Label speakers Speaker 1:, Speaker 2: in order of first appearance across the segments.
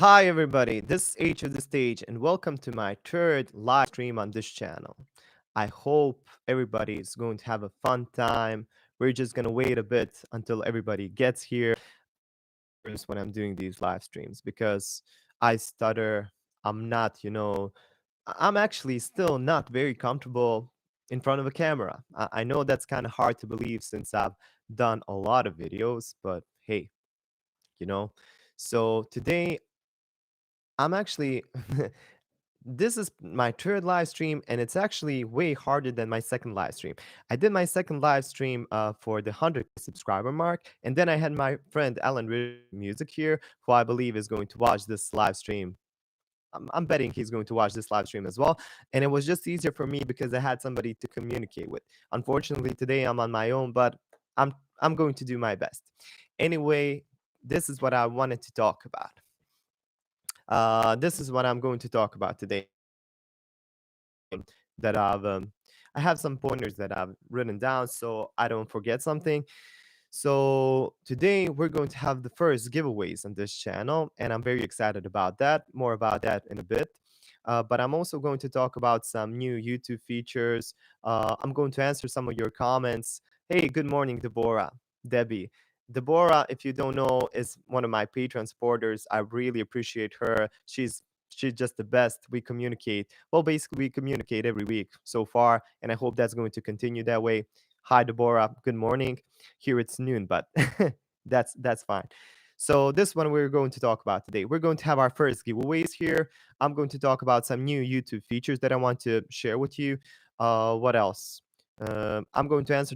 Speaker 1: Hi, everybody. This is H of the Stage, and welcome to my third live stream on this channel. I hope everybody is going to have a fun time. We're just going to wait a bit until everybody gets here. When I'm doing these live streams because I stutter. I'm not, I'm actually still not very comfortable in front of a camera. I know that's kind of hard to believe since I've done a lot of videos, but hey, you know. So today I'm actually this is my third live stream, and it's actually way harder than my second live stream. I did my second live stream for the 100 subscriber mark, and then I had my friend Alan Music here, who I believe is going to watch this live stream. I'm betting he's going to watch this live stream as well. And it was just easier for me because I had somebody to communicate with. Unfortunately, today I'm on my own, but I'm going to do my best. Anyway, this is what I wanted to talk about. This is what I'm going to talk about today. That I have some pointers that I've written down so I don't forget something. So today we're going to have the first giveaways on this channel, and I'm very excited about that. More about that in a bit. But I'm also going to talk about some new YouTube features. I'm going to answer some of your comments. Hey, good morning, Debbie. Deborah, if you don't know, is one of my Patreon supporters. I really appreciate her. She's just the best. We communicate. Well, basically, we communicate every week so far, and I hope that's going to continue that way. Hi, Deborah. Good morning. Here it's noon, but that's fine. So this one we're going to talk about today. We're going to have our first giveaways here. I'm going to talk about some new YouTube features that I want to share with you. What else? I'm going to answer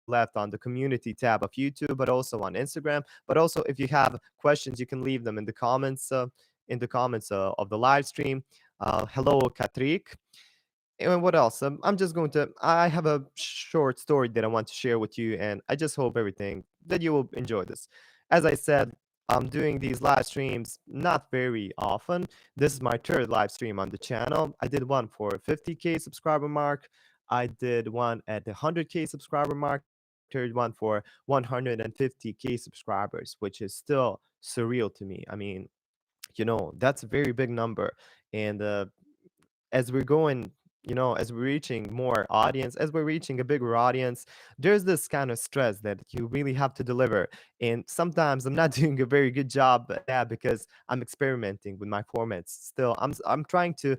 Speaker 1: left on the community tab of YouTube, but also on Instagram. But also, if you have questions, you can leave them in the comments. Of the live stream. Hello, Katrik. And what else? I'm just going to. I have a short story that I want to share with you, and I just hope everything that you will enjoy this. As I said, I'm doing these live streams not very often. This is my third live stream on the channel. I did one for 50K subscriber mark. I did one at the 100K subscriber mark. Third one for 150K subscribers, which is still surreal to me. I mean, that's a very big number, and as we're going, as we're reaching more audience, as we're reaching a bigger audience, there's this kind of stress that you really have to deliver. And sometimes I'm not doing a very good job at that because I'm experimenting with my formats still. I'm trying to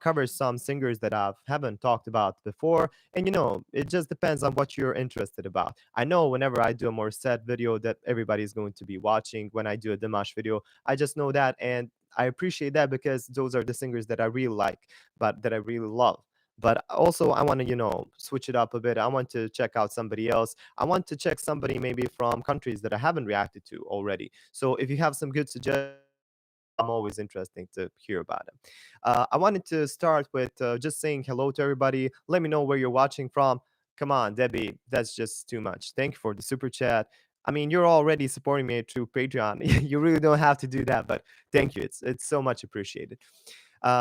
Speaker 1: cover some singers that I haven't talked about before. And it just depends on what you're interested about. I know whenever I do a more set video that everybody's going to be watching. When I do a Dimash video, I just know that, and I appreciate that because those are the singers that I really like, but that I really love. But also, I want to, switch it up a bit. I want to check out somebody else. I want to check somebody maybe from countries that I haven't reacted to already. So if you have some good suggestions, I'm always interested to hear about them. I wanted to start with just saying hello to everybody. Let me know where you're watching from. Come on, Debbie, that's just too much. Thank you for the super chat. I mean, you're already supporting me through Patreon. You really don't have to do that, but thank you. It's so much appreciated.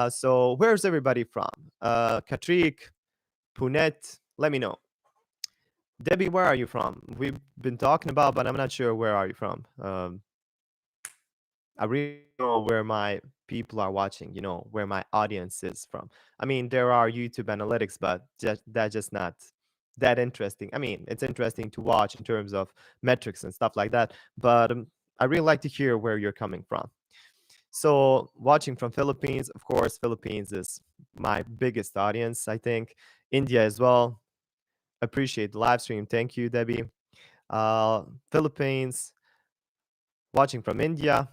Speaker 1: So where's everybody from? Katrik, Punet, let me know. Debbie, where are you from? We've been talking about, but I'm not sure where are you from. I really know where my people are watching, where my audience is from. I mean, there are YouTube analytics, but that's just not that interesting. I mean, it's interesting to watch in terms of metrics and stuff like that, but I really like to hear where you're coming from. So, watching from Philippines, of course, Philippines is my biggest audience, I think. India as well. Appreciate the live stream. Thank you, Debbie. Philippines, watching from India.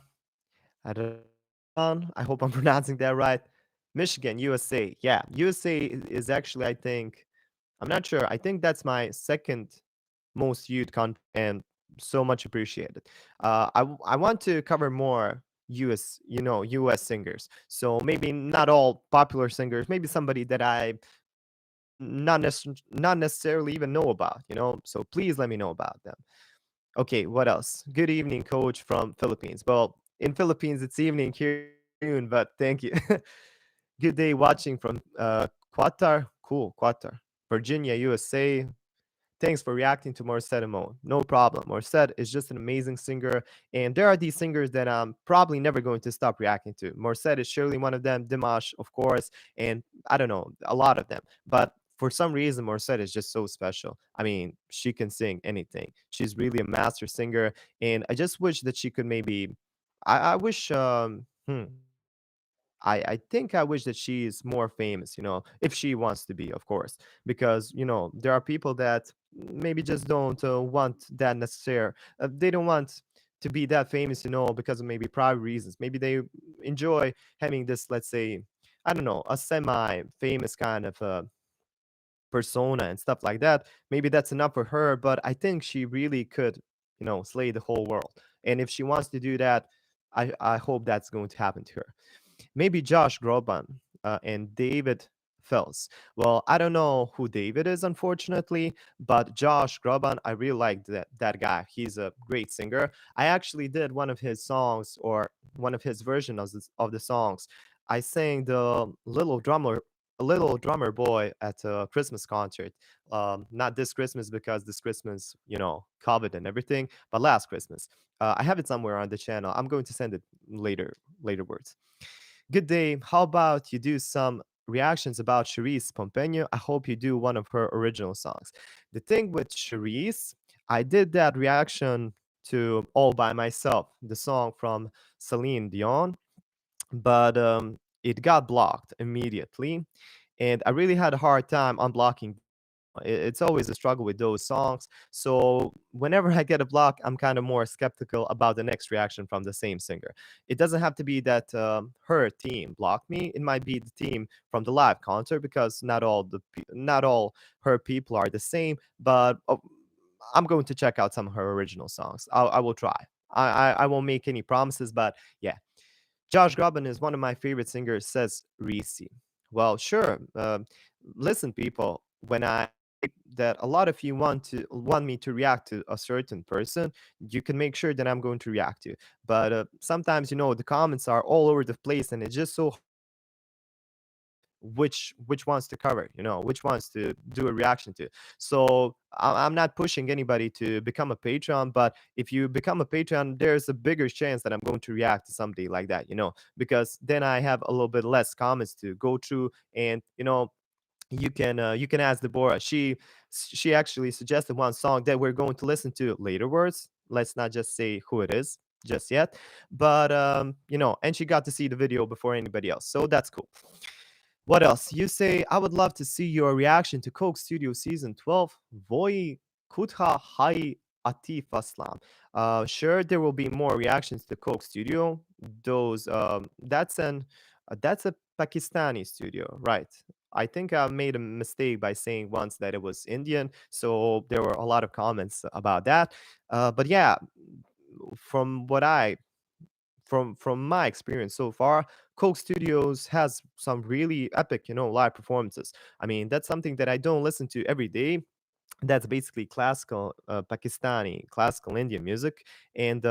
Speaker 1: I don't I hope I'm pronouncing that right. Michigan, USA. Yeah, USA is actually, I think, I'm not sure. I think that's my second most viewed content, and so much appreciated. I want to cover more US singers. So maybe not all popular singers, maybe somebody that I not necessarily even know about. So please let me know about them. Okay, what else? Good evening, coach from Philippines. Well, in Philippines it's evening, here noon, but thank you. Good day watching from Qatar. Cool, Qatar. Virginia, USA. Thanks for reacting to Morissette and Mo. No problem. Morissette is just an amazing singer, and there are these singers that I'm probably never going to stop reacting to. Morissette is surely one of them, Dimash, of course, and I don't know, a lot of them. But for some reason, Morissette is just so special. I mean, she can sing anything. She's really a master singer, and I just wish that she could maybe. I wish. I think I wish that she is more famous, if she wants to be, of course, because there are people that maybe just don't want that necessary. They don't want to be that famous, because of maybe private reasons. Maybe they enjoy having this, let's say, I don't know, a semi-famous kind of persona and stuff like that. Maybe that's enough for her, but I think she really could, slay the whole world. And if she wants to do that, I hope that's going to happen to her. Maybe Josh Groban and David Fels. Well, I don't know who David is, unfortunately, but Josh Groban, I really like that guy. He's a great singer. I actually did one of his songs or one of his versions of the songs. I sang the little drummer boy at a Christmas concert. Not this Christmas because this Christmas, COVID and everything, but last Christmas. I have it somewhere on the channel. I'm going to send it later words. Good day. How about you do some reactions about Cherise Pompeño? I hope you do one of her original songs. The thing with Cherise, I did that reaction to All by Myself, the song from Celine Dion, but it got blocked immediately. And I really had a hard time unblocking it's always a struggle with those songs. So whenever I get a block, I'm kind of more skeptical about the next reaction from the same singer. It doesn't have to be that her team blocked me. It might be the team from the live concert because not all her people are the same. But I'm going to check out some of her original songs. I will try. I won't make any promises, but yeah, Josh Groban is one of my favorite singers, says Reese. Well, sure. Listen, people, when I say that a lot of you want me to react to a certain person, you can make sure that I'm going to react to. But sometimes, the comments are all over the place, and it's just so which ones to cover, which ones to do a reaction to. So I'm not pushing anybody to become a Patreon, but if you become a Patreon, there's a bigger chance that I'm going to react to somebody like that, because then I have a little bit less comments to go through, and you can ask Deborah. She actually suggested one song that we're going to listen to later words. Let's not just say who it is just yet, but and she got to see the video before anybody else, so that's cool. What else? You say, I would love to see your reaction to Coke Studio Season 12. Voi kutha hai atif aslam. Sure, there will be more reactions to Coke Studio. Those that's a Pakistani studio, right? I think I made a mistake by saying once that it was Indian, so there were a lot of comments about that. But yeah, from what I from my experience so far, Coke Studios has some really epic, live performances. I mean, that's something that I don't listen to every day. That's basically classical Pakistani, classical Indian music, and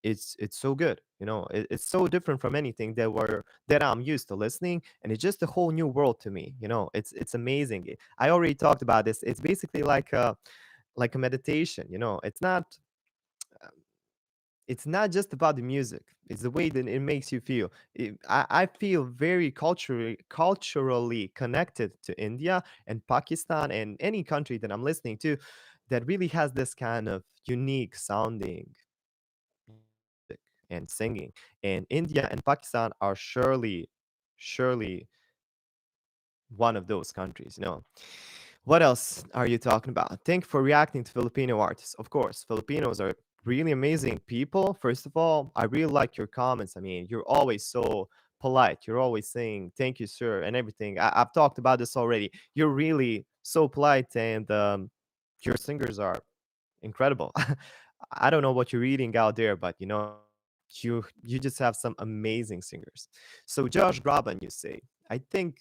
Speaker 1: it's so good. It's so different from anything that I'm used to listening, and it's just a whole new world to me. It's amazing. I already talked about this. It's basically like a meditation. It's not just about the music. It's the way that it makes you feel. I feel very culturally connected to India and Pakistan and any country that I'm listening to that really has this kind of unique sounding music and singing. And India and Pakistan are surely one of those countries. What else are you talking about? Thank you for reacting to Filipino artists. Of course, Filipinos are really amazing people. First of all, I really like your comments. I mean, you're always so polite. You're always saying thank you, sir, and everything. I've talked about this already. You're really so polite, and your singers are incredible. I don't know what you're reading out there, but you just have some amazing singers. So Josh Groban, you say, I think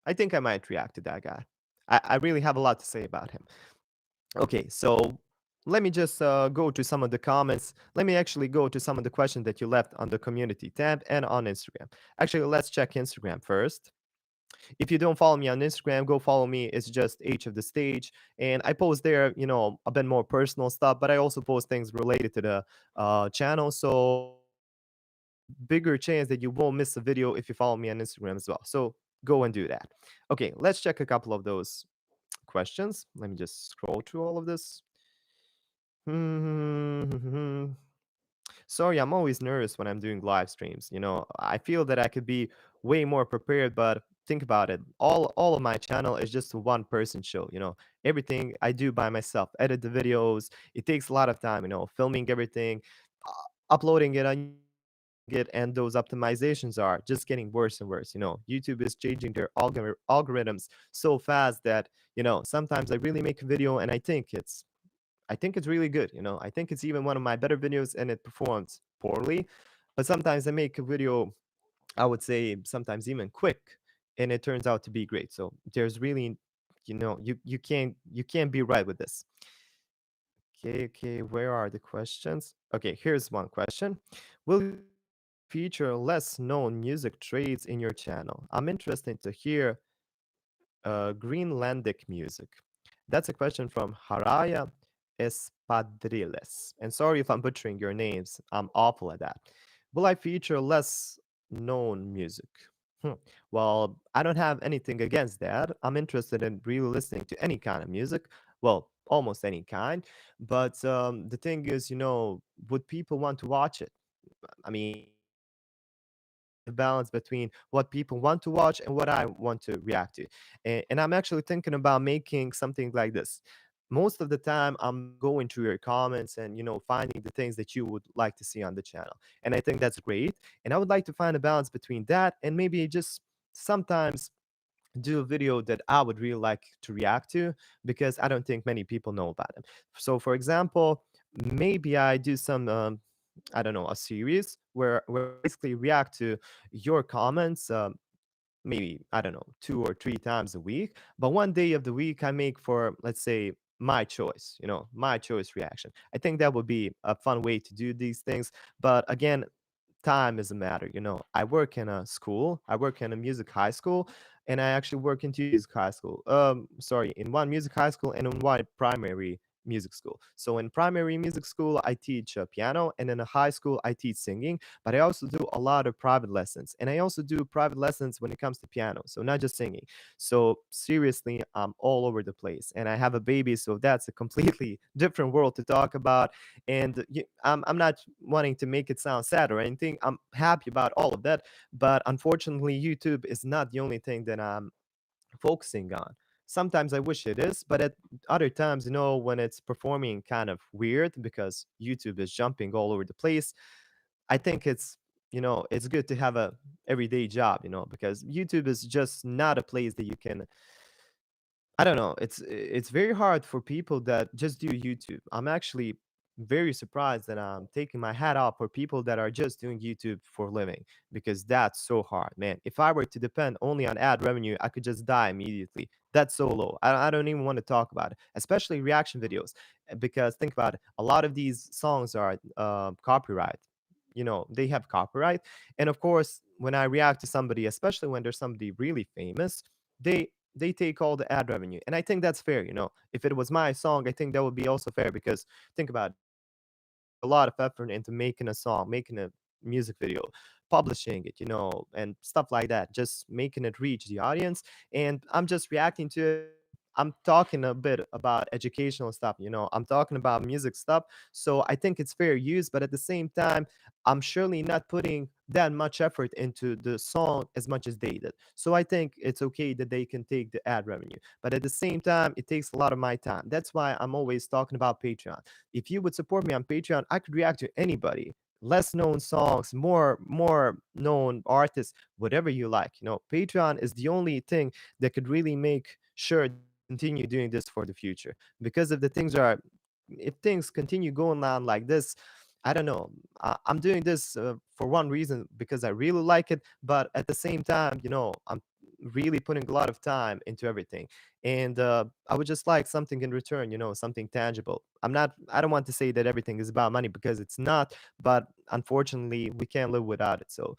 Speaker 1: I might react to that guy. I really have a lot to say about him. Okay, so let me just go to some of the comments. Let me actually go to some of the questions that you left on the community tab and on Instagram. Actually, let's check Instagram first. If you don't follow me on Instagram, go follow me. It's just H of the stage. And I post there, a bit more personal stuff, but I also post things related to the channel. So bigger chance that you won't miss a video if you follow me on Instagram as well. So go and do that. Okay, let's check a couple of those questions. Let me just scroll through all of this. Sorry, I'm always nervous when I'm doing live streams. I feel that I could be way more prepared, but think about it. All of my channel is just a one person show. Everything I do by myself. Edit the videos. It takes a lot of time. Filming everything, uploading it on it, and those optimizations are just getting worse and worse. YouTube is changing their algorithms so fast that sometimes I really make a video and I think it's really good. I think it's even one of my better videos and it performs poorly. But sometimes I make a video, I would say sometimes even quick, and it turns out to be great. So there's really, you can't be right with this. Okay, okay, where are the questions? Okay, here's one question. Will you feature less known music trades in your channel? I'm interested to hear Greenlandic music. That's a question from Haraya Espadriles. And sorry if I'm butchering your names. I'm awful at that. Will I feature less known music? Hmm. Well, I don't have anything against that. I'm interested in really listening to any kind of music. Well, almost any kind. But the thing is, would people want to watch it? I mean, the balance between what people want to watch and what I want to react to. And I'm actually thinking about making something like this. Most of the time, I'm going through your comments and finding the things that you would like to see on the channel, and I think that's great. And I would like to find a balance between that and maybe just sometimes do a video that I would really like to react to because I don't think many people know about them. So, for example, maybe I do some I don't know, a series where I basically react to your comments. Maybe I don't know, 2 or 3 times a week. But one day of the week, I make for, let's say, my choice. My choice reaction. I think that would be a fun way to do these things. But again, time is a matter. I work in a school. I work in a music high school, and I actually work in two music high school. Sorry, in one music high school and in one primary music school. So in primary music school, I teach piano, and in a high school, I teach singing. But I also do a lot of private lessons, and I also do private lessons when it comes to piano. So not just singing. So seriously, I'm all over the place, and I have a baby, so that's a completely different world to talk about. And I'm not wanting to make it sound sad or anything. I'm happy about all of that, but unfortunately, YouTube is not the only thing that I'm focusing on. Sometimes I wish it is, but at other times, when it's performing kind of weird because YouTube is jumping all over the place, I think it's good to have a everyday job, because YouTube is just not a place that you can. I don't know. It's very hard for people that just do YouTube. I'm actually very surprised that I'm taking my hat off for people that are just doing YouTube for a living because that's so hard, man. If I were to depend only on ad revenue, I could just die immediately. That's so low. I don't even want to talk about it, especially reaction videos, because think about it. A lot of these songs are copyright. They have copyright, and of course, when I react to somebody, especially when there's somebody really famous, they take all the ad revenue. And I think that's fair. If it was my song, I think that would be also fair because think about it. A lot of effort into making a song, making a music video, publishing it, and stuff like that, just making it reach the audience. And I'm just reacting to it. I'm talking a bit about educational stuff, I'm talking about music stuff. So I think it's fair use, but at the same time, I'm surely not putting that much effort into the song as much as they did. So I think it's okay that they can take the ad revenue. But at the same time, it takes a lot of my time. That's why I'm always talking about Patreon. If you would support me on Patreon, I could react to anybody. Less known songs, more known artists, whatever you like. Patreon is the only thing that could really make sure that I continue doing this for the future. Because if things continue going on like this, I don't know. I'm doing this for one reason because I really like it, but at the same time, I'm really putting a lot of time into everything, and I would just like something in return, something tangible. I don't want to say that everything is about money because it's not, but unfortunately, we can't live without it. So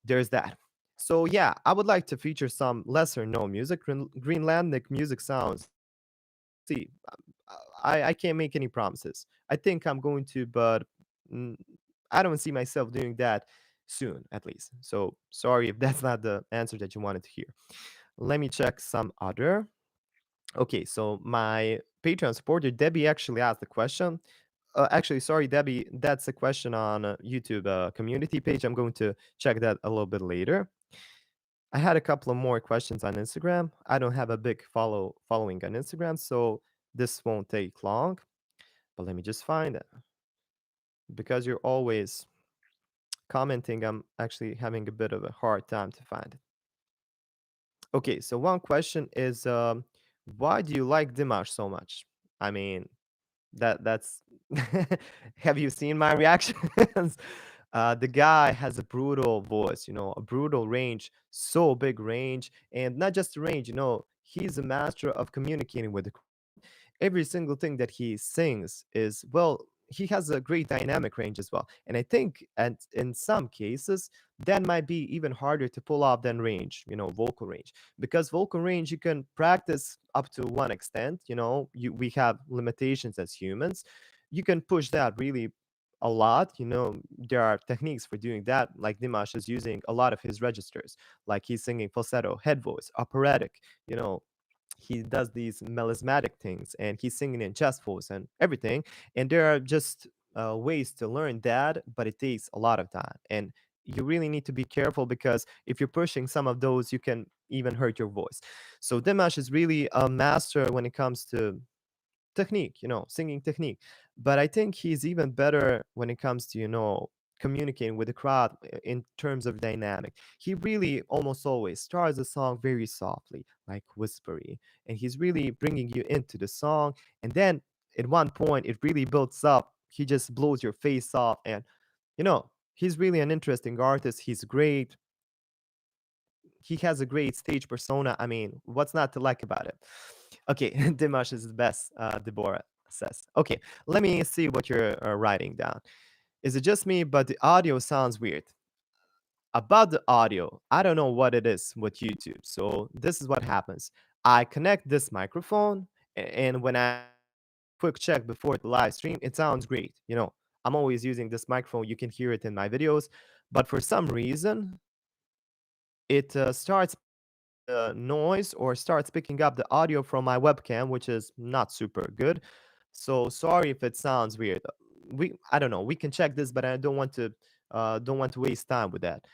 Speaker 1: there's that. So yeah, I would like to feature some lesser known music. Greenlandic music sounds. We'll see. I can't make any promises. I think I'm going to, but mm, I don't see myself doing that soon, at least. So sorry if that's not the answer that you wanted to hear. Let me check some other. Okay, so my Patreon supporter Debbie actually asked the question. Actually, sorry, Debbie, that's a question on YouTube community page. I'm going to check that a little bit later. I had a couple of more questions on Instagram. I don't have a big following on Instagram, so this won't take long. But let me just find it because you're always commenting. I'm actually having a bit of a hard time to find it. Okay, so one question is, why do you like Dimash so much? I mean, that's have you seen my reactions? The guy has a brutal voice, a brutal range, so big range, and not just range, he's a master of communicating with the every single thing that he sings is well he has a great dynamic range as well, and I think and in some cases that might be even harder to pull off than range, vocal range, because vocal range you can practice up to one extent. We have limitations as humans. You can push that really a lot. There are techniques for doing that, like Dimash is using a lot of his registers, like he's singing falsetto, head voice, operatic. you know he does these melismatic things, and he's singing in chest voice and everything. And there are just ways to learn that, but it takes a lot of time, and you really need to be careful, because if you're pushing some of those you can even hurt your voice. So Dimash is really a master when it comes to technique, singing technique. But I think he's even better when it comes to, communicating with the crowd in terms of dynamic. He really almost always starts the song very softly, like whispery, and he's really bringing you into the song. And then at one point, it really builds up. He just blows your face off. And, he's really an interesting artist. He's great. He has a great stage persona. I mean, what's not to like about it? Okay, Dimash is the best, Deborah says. Okay, let me see what you're writing down. Is it just me, but the audio sounds weird? About the audio, I don't know what it is with YouTube. So this is what happens. I connect this microphone, and when I quick check before the live stream, it sounds great. I'm always using this microphone. You can hear it in my videos, but for some reason, it starts noise or starts picking up the audio from my webcam, which is not super good. So sorry if it sounds weird. I don't know. We can check this, but I don't want to waste time with that.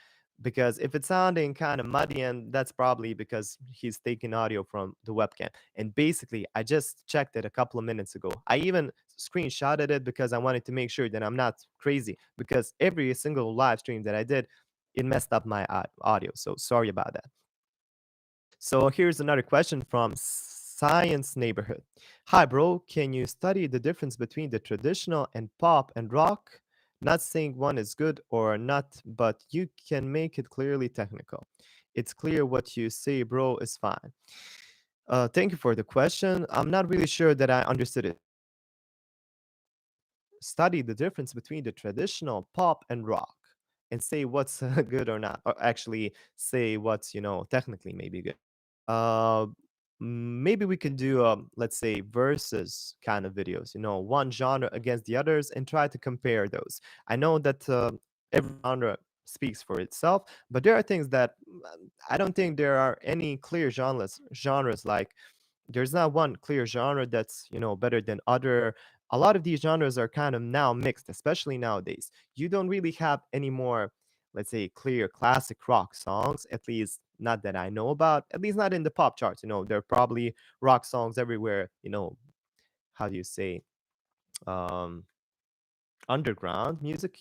Speaker 1: Because if it's sounding kind of muddy, and that's probably because he's taking audio from the webcam. And basically, I just checked it a couple of minutes ago. I even screenshotted it because I wanted to make sure that I'm not crazy. Because every single live stream that I did, it messed up my audio. So sorry about that. So here's another question from Science Neighborhood. Hi, bro. Can you study the difference between the traditional and pop and rock? Not saying one is good or not, but you can make it clearly technical. It's clear what you say, bro, is fine. Thank you for the question. I'm not really sure that I understood it. Study the difference between the traditional pop and rock and say what's good or not, or actually say what's, technically maybe good. Uh, Maybe we can do, let's say, versus kind of videos, one genre against the others and try to compare those. I know that every genre speaks for itself, but there are things that I don't think there are any clear genres like there's not one clear genre that's better than other. A lot of these genres are kind of now mixed, especially nowadays. You don't really have any more, let's say, clear classic rock songs, at least not that I know about, at least not in the pop charts. There are probably rock songs everywhere. How do you say, um underground music,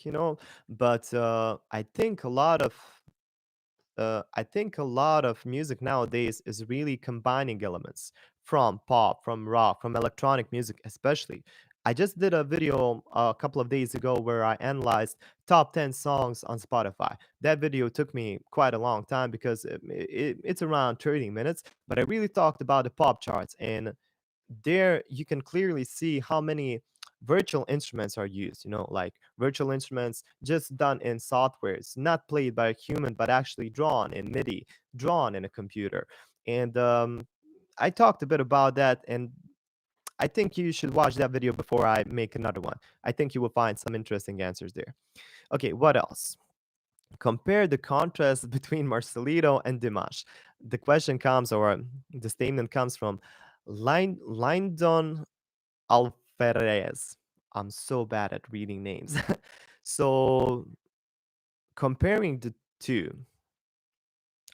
Speaker 1: but I think a lot of music nowadays is really combining elements from pop, from rock, from electronic music, especially. I just did a video a couple of days ago where I analyzed top 10 songs on Spotify. That video took me quite a long time because it's around 30 minutes, but I really talked about the pop charts, and there you can clearly see how many virtual instruments are used, like virtual instruments just done in softwares, not played by a human, but actually drawn in MIDI, drawn in a computer. And I talked a bit about that, and I think you should watch that video before I make another one. I think you will find some interesting answers there. Okay, what else? Compare the contrast between Marcelino and Dimash. The question comes, or the statement comes from Lyndon Alferez. I'm so bad at reading names. So, comparing the two,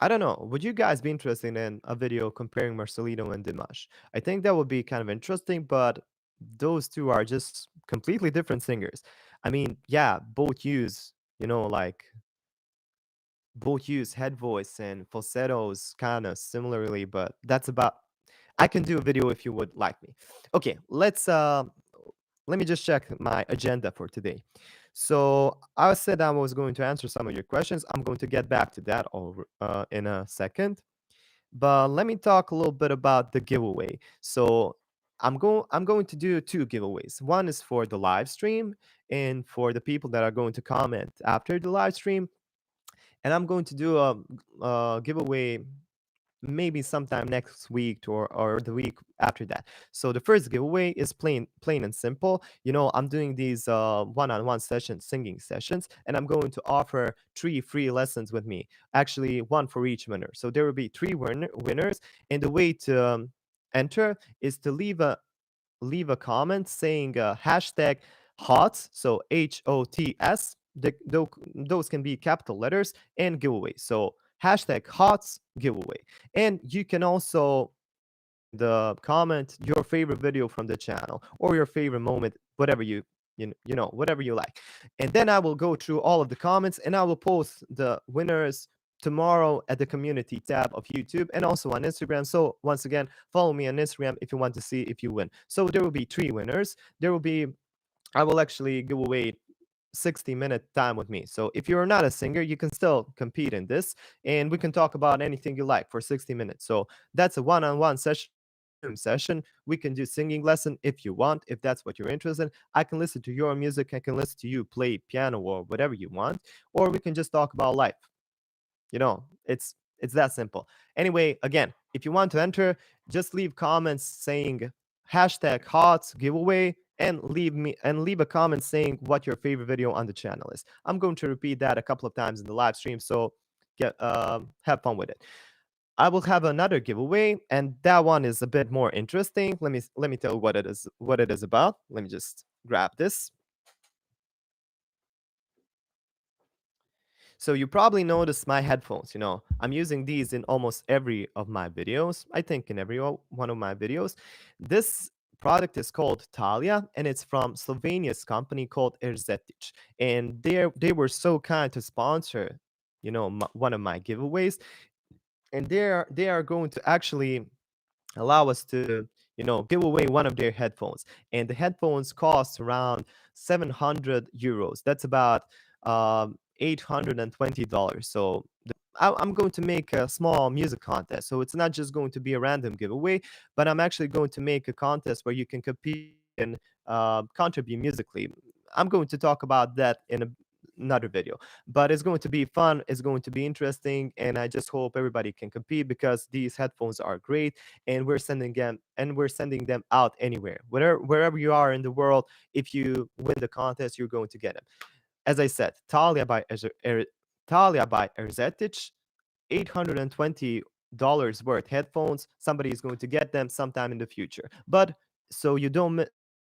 Speaker 1: I don't know. Would you guys be interested in a video comparing Marcelino and Dimash? I think that would be kind of interesting, but those two are just completely different singers. I mean, yeah, both use head voice and falsettos kind of similarly, but that's about I can do a video if you would like me. Okay, let me just check my agenda for today. So I said I was going to answer some of your questions. I'm going to get back to that over in a second. But let me talk a little bit about the giveaway. So I'm going to do two giveaways. One is for the live stream and for the people that are going to comment after the live stream. And I'm going to do a giveaway maybe sometime next week or the week after that. So the first giveaway is plain and simple. I'm doing these one-on-one sessions, singing sessions, and I'm going to offer 3 free lessons with me. Actually, one for each winner. So there will be three winners, and the way to enter is to leave a comment saying hashtag HOTS, so HOTS. Those can be capital letters, and giveaway. So hashtag HOTS giveaway. And you can also the comment your favorite video from the channel or your favorite moment, whatever whatever you like. And then I will go through all of the comments and I will post the winners tomorrow at the community tab of YouTube and also on Instagram. So once again, follow me on Instagram if you want to see if you win. So there will be 3 winners. I will actually give away 60-minute time with me. So if you're not a singer, you can still compete in this and we can talk about anything you like for 60 minutes. So that's a one-on-one session. Zoom session. We can do singing lesson if you want, if that's what you're interested in. I can listen to your music. I can listen to you play piano or whatever you want, or we can just talk about life. It's that simple. Anyway, again, if you want to enter, just leave comments saying hashtag hot giveaway and leave a comment saying what your favorite video on the channel is. I'm going to repeat that a couple of times in the live stream, so have fun with it. I will have another giveaway, and that one is a bit more interesting. Let me tell you what it is about. Let me just grab this. So you probably noticed my headphones. I'm using these in almost every of my videos. I think in every one of my videos. This product is called Talia, and it's from Slovenia's company called Erzetic. And they were so kind to sponsor, one of my giveaways, and they are going to actually allow us to give away one of their headphones, and the headphones cost around 700 euros. That's about $820. So I'm going to make a small music contest, so it's not just going to be a random giveaway, but I'm actually going to make a contest where you can compete and contribute musically. I'm going to talk about that in another video, but it's going to be fun, it's going to be interesting, and I just hope everybody can compete because these headphones are great, and we're sending them out anywhere, wherever you are in the world. If you win the contest, you're going to get them. As I said, Talia by Erzetic, $820 worth headphones. Somebody is going to get them sometime in the future. But so you don't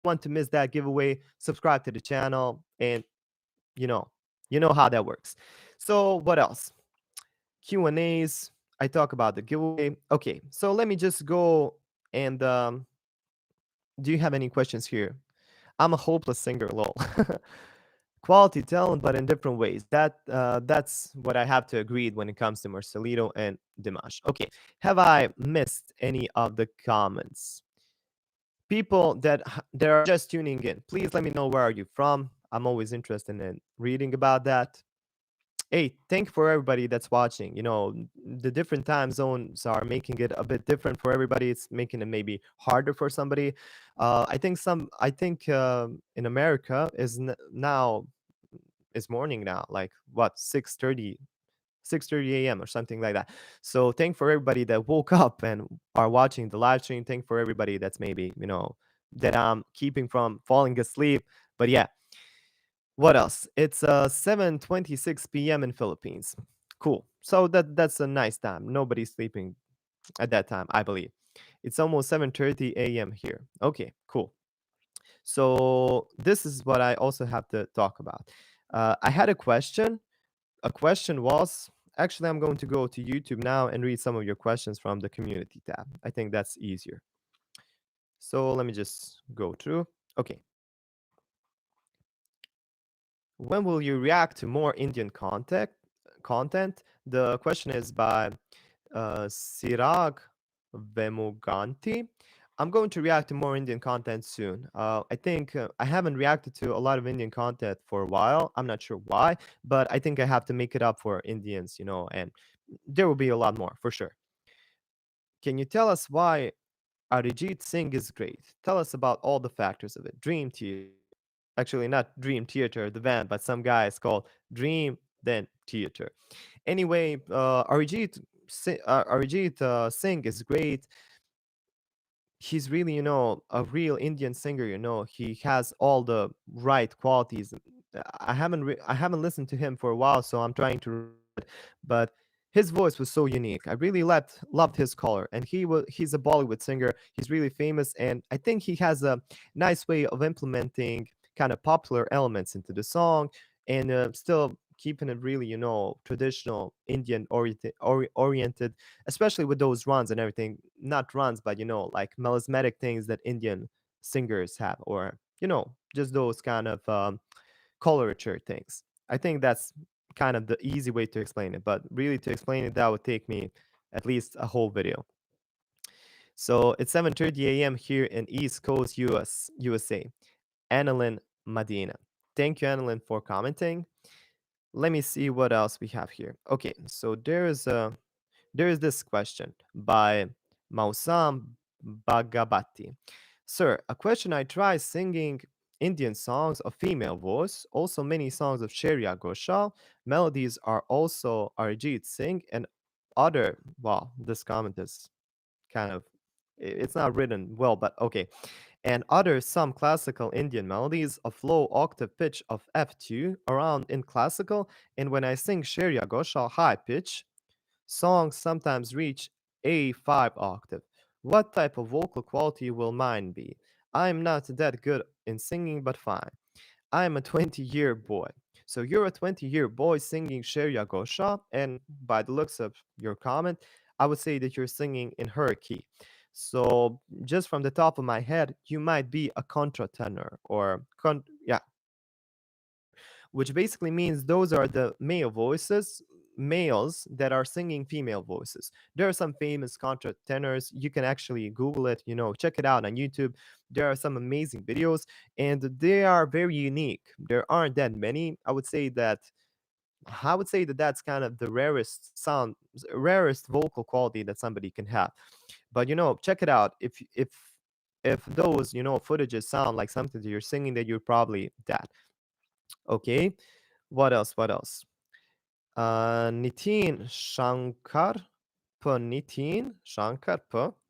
Speaker 1: want to miss that giveaway, subscribe to the channel, and you know, you know how that works. So what else? Q&As. I talk about the giveaway. Okay, so let me just go and do you have any questions here? I'm a hopeless singer, lol. Quality talent, but in different ways. That's what I have to agree when it comes to Marcelino and Dimash. Okay, have I missed any of the comments? People that are just tuning in, please let me know where are you from. I'm always interested in reading about that. Hey, thank you for everybody that's watching. The different time zones are making it a bit different for everybody. It's making it maybe harder for somebody. I think in America now is morning now, like what, 6:30 a.m. or something like that. So thank for everybody that woke up and are watching the live stream. Thank for everybody that's maybe, that I'm keeping from falling asleep. But yeah, what else? It's 7:26 p.m. in Philippines. Cool. So that's a nice time. Nobody's sleeping at that time, I believe. It's almost 7:30 a.m. here. Okay, cool. So this is what I also have to talk about. I had a question. A question was, actually, I'm going to go to YouTube now and read some of your questions from the community tab. I think that's easier. So let me just go through. Okay. When will you react to more Indian content? The question is by Sirag Vemuganti. I'm going to react to more Indian content soon. I think I haven't reacted to a lot of Indian content for a while. I'm not sure why, but I think I have to make it up for Indians, and there will be a lot more for sure. Can you tell us why Arijit Singh is great? Tell us about all the factors of it. Dream Theater. Actually, not Dream Theater, the band, but some guys called Dream then Theater. Anyway, Arijit Singh is great. He's really, a real Indian singer. He has all the right qualities. I haven't listened to him for a while, so I'm trying to remember it. But his voice was so unique. I really loved his color, and he's a Bollywood singer. He's really famous, and I think he has a nice way of implementing kind of popular elements into the song, and still keeping it really, traditional Indian oriented, especially with those runs and everything. Not runs, but like melismatic things that Indian singers have, or just those kind of colorature things. I think that's kind of the easy way to explain it, but really to explain it, that would take me at least a whole video. So it's 7:30 a.m. here in East Coast, USA. Annalyn Medina. Thank you, Annalyn, for commenting. Let me see what else we have here. Okay, so there is this question by Mausam Bhagabati. Sir, a question: I try singing Indian songs of female voice, also many songs of Shreya Ghoshal. Melodies are also Arijit Singh and other. Wow, this comment is kind of, it's not written well, but okay. And other some classical Indian melodies of low octave pitch of F2 around in classical, and when I sing Shreya Ghoshal high pitch, songs sometimes reach A5 octave. What type of vocal quality will mine be? I'm not that good in singing, but fine. I'm a 20-year boy. So you're a 20-year boy singing Shreya Ghoshal, and by the looks of your comment, I would say that you're singing in her key. So just from the top of my head, you might be a contratenor or yeah, which basically means those are the males that are singing female voices. There are some famous contratenors. You can actually Google it, check it out on YouTube. There are some amazing videos, and they are very unique. There aren't that many. I would say that that's kind of the rarest vocal quality that somebody can have. But check it out. If those footages sound like something that you're singing, that you're probably that. Okay. What else? What else? Nitin Shankar, Nitin Shankar,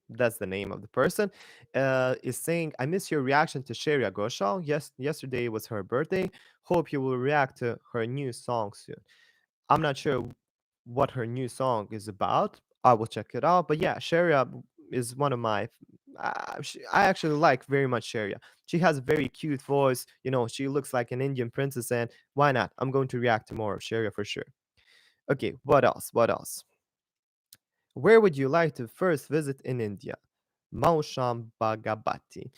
Speaker 1: that's the name of the person, is saying, I miss your reaction to Shreya Ghoshal. Yes, yesterday was her birthday. Hope you will react to her new song soon. I'm not sure what her new song is about. I will check it out. But yeah, Shreya is one of my. I actually like very much Shreya. She has a very cute voice. She looks like an Indian princess, and why not? I'm going to react to more of Shreya for sure. Okay, what else? What else? Where would you like to first visit in India? Mausham Bhagabati.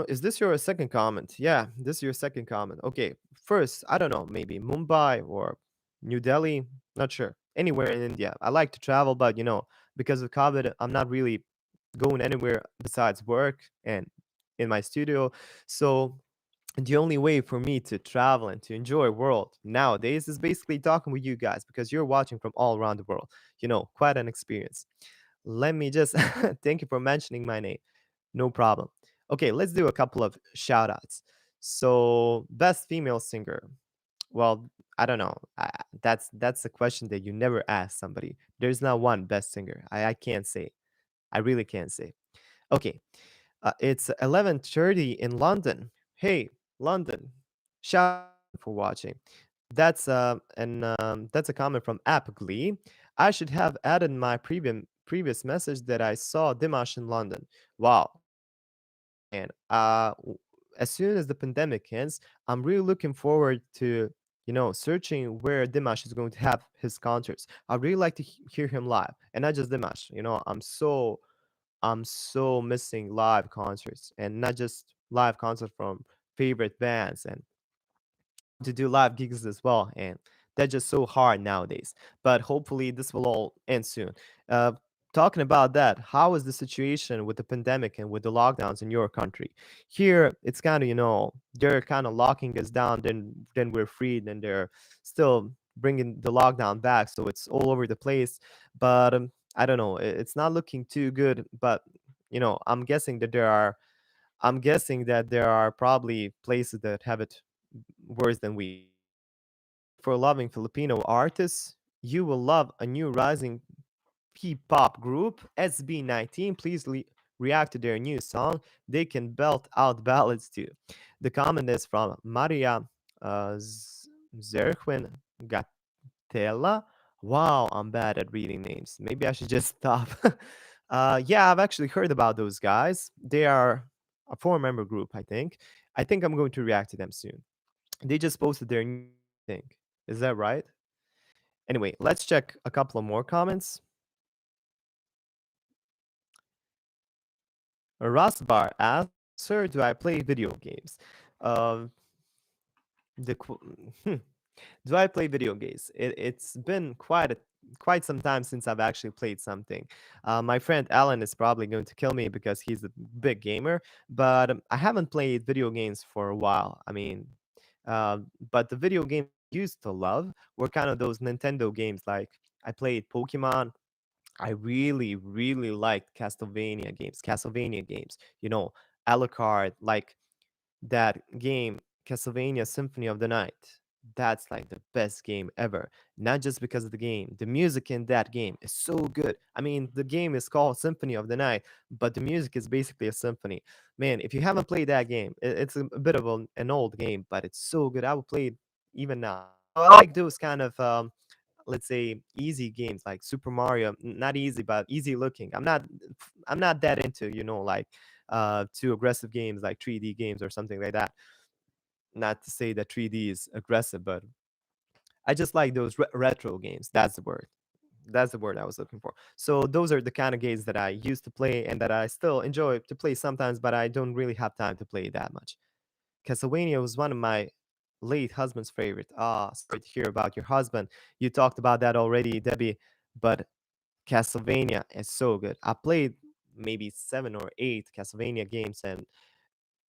Speaker 1: Is this your second comment? Yeah, this is your second comment. Okay, first, I don't know, maybe Mumbai or New Delhi. Not sure. Anywhere in India. I like to travel, but because of COVID, I'm not really going anywhere besides work and in my studio. So the only way for me to travel and to enjoy world nowadays is basically talking with you guys because you're watching from all around the world. Quite an experience. Let me just thank you for mentioning my name. No problem. Okay, let's do a couple of shout outs. So, best female singer. Well, I don't know. That's a question that you never ask somebody. There's not one best singer. I can't say. I really can't say. Okay, it's 11:30 in London. Hey, London. Shout out for watching. That's a comment from App Glee. I should have added my previous message that I saw Dimash in London. Wow, man. As soon as the pandemic ends, I'm really looking forward to searching where Dimash is going to have his concerts. I really like to hear him live, and not just Dimash. I'm so missing live concerts, and not just live concerts from favorite bands, and to do live gigs as well. And that's just so hard nowadays. But hopefully, this will all end soon. Uh, Talking about that, how is the situation with the pandemic and with the lockdowns in your country? Here, it's kind of, they're kind of locking us down, then we're free, then they're still bringing the lockdown back. So it's all over the place. But I don't know. It's not looking too good. But, I'm guessing that there are probably places that have it worse than we. For loving Filipino artists, you will love a new rising P-pop group, SB19. Please react to their new song. They can belt out ballads too. The comment is from Maria Zerquin Gatella. Wow, I'm bad at reading names. Maybe I should just stop. Yeah, I've actually heard about those guys. They are a four-member group, I think. I think I'm going to react to them soon. They just posted their new thing. Is that right? Anyway, let's check a couple of more comments. Rasbar asks, "Sir, do I play video games?" Um, the qu- hmm, do I play video games? It's been quite some time since I've actually played something. My friend Alan is probably going to kill me because he's a big gamer, but I haven't played video games for a while. I mean, but the video games I used to love were kind of those Nintendo games. Like I played Pokemon. I really, really liked Castlevania games. Alucard, like that game, Castlevania Symphony of the Night. That's like the best game ever. Not just because of the game. The music in that game is so good. I mean, the game is called Symphony of the Night, but the music is basically a symphony. Man, if you haven't played that game, it's a bit of an old game, but it's so good. I would play it even now. I like those kind of let's say easy games like Super Mario. Not easy, but easy looking. I'm not that into, like too aggressive games like 3D games or something like that. Not to say that 3D is aggressive, but I just like those retro games. That's the word. That's the word I was looking for. So those are the kind of games that I used to play and that I still enjoy to play sometimes, but I don't really have time to play that much. Castlevania was one of my late husband's favorite. Sorry to hear about your husband. You talked about that already, Debbie, but Castlevania is so good. I played maybe 7 or 8 Castlevania games, and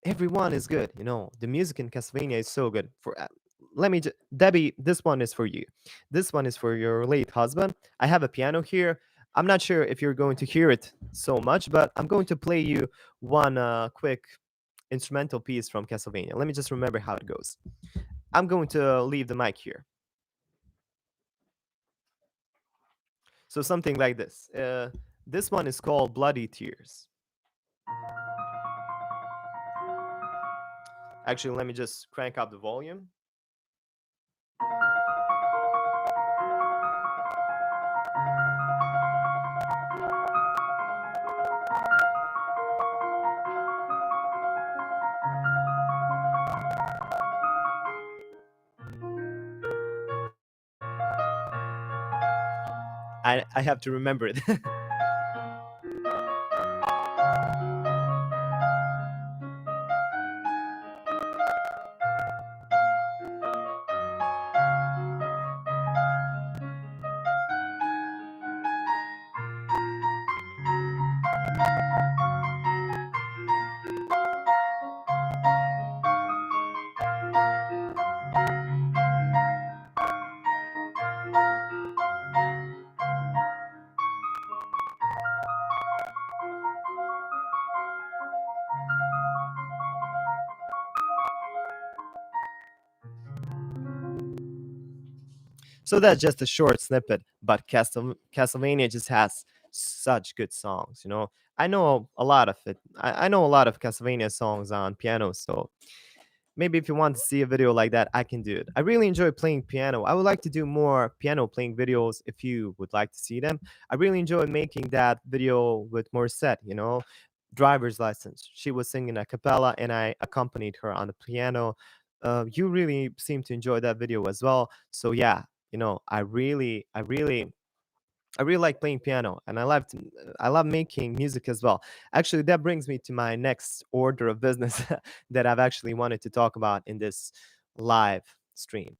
Speaker 1: everyone is good. The music in Castlevania is so good. Let me just, Debbie, this one is for you. This one is for your late husband. I have a piano here. I'm not sure if you're going to hear it so much, but I'm going to play you one quick instrumental piece from Castlevania. Let me just remember how it goes. I'm going to leave the mic here. So something like this. This one is called Bloody Tears. Actually, let me just crank up the volume. I have to remember it. So that's just a short snippet, but Castlevania just has such good songs, you know. I know a lot of it. I know a lot of Castlevania songs on piano, so maybe if you want to see a video like that, I can do it. I really enjoy playing piano. I would like to do more piano playing videos if you would like to see them. I really enjoyed making that video with Morissette, you know, driver's license. She was singing a cappella and I accompanied her on the piano. You really seem to enjoy that video as well. So yeah, you know, I really like playing piano and I love making music as well. Actually, that brings me to my next order of business that I've actually wanted to talk about in this live stream.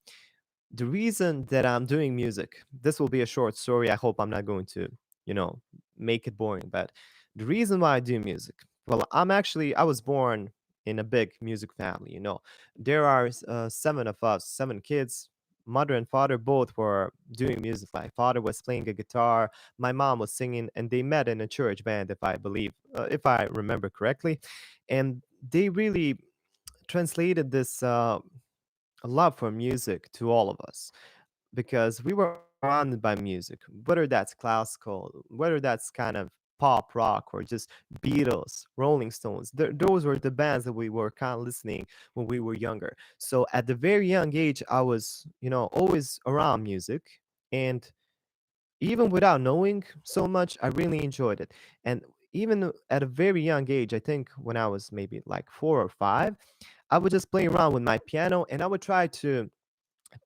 Speaker 1: The reason that I'm doing music, this will be a short story. I hope I'm not going to, you know, make it boring, but the reason why I do music, well, I was born in a big music family, you know. There are seven of us, seven kids. Mother and father both were doing music. My father was playing a guitar, my mom was singing, and they met in a church band, if I remember correctly. And they really translated this love for music to all of us because we were always surrounded by music, whether that's classical, whether that's kind of pop rock or just Beatles, Rolling Stones. Those were the bands that we were kind of listening when we were younger. So at the very young age, I was, you know, always around music. And even without knowing so much, I really enjoyed it. And even at a very young age, I think when I was maybe like 4 or 5, I would just play around with my piano and I would try to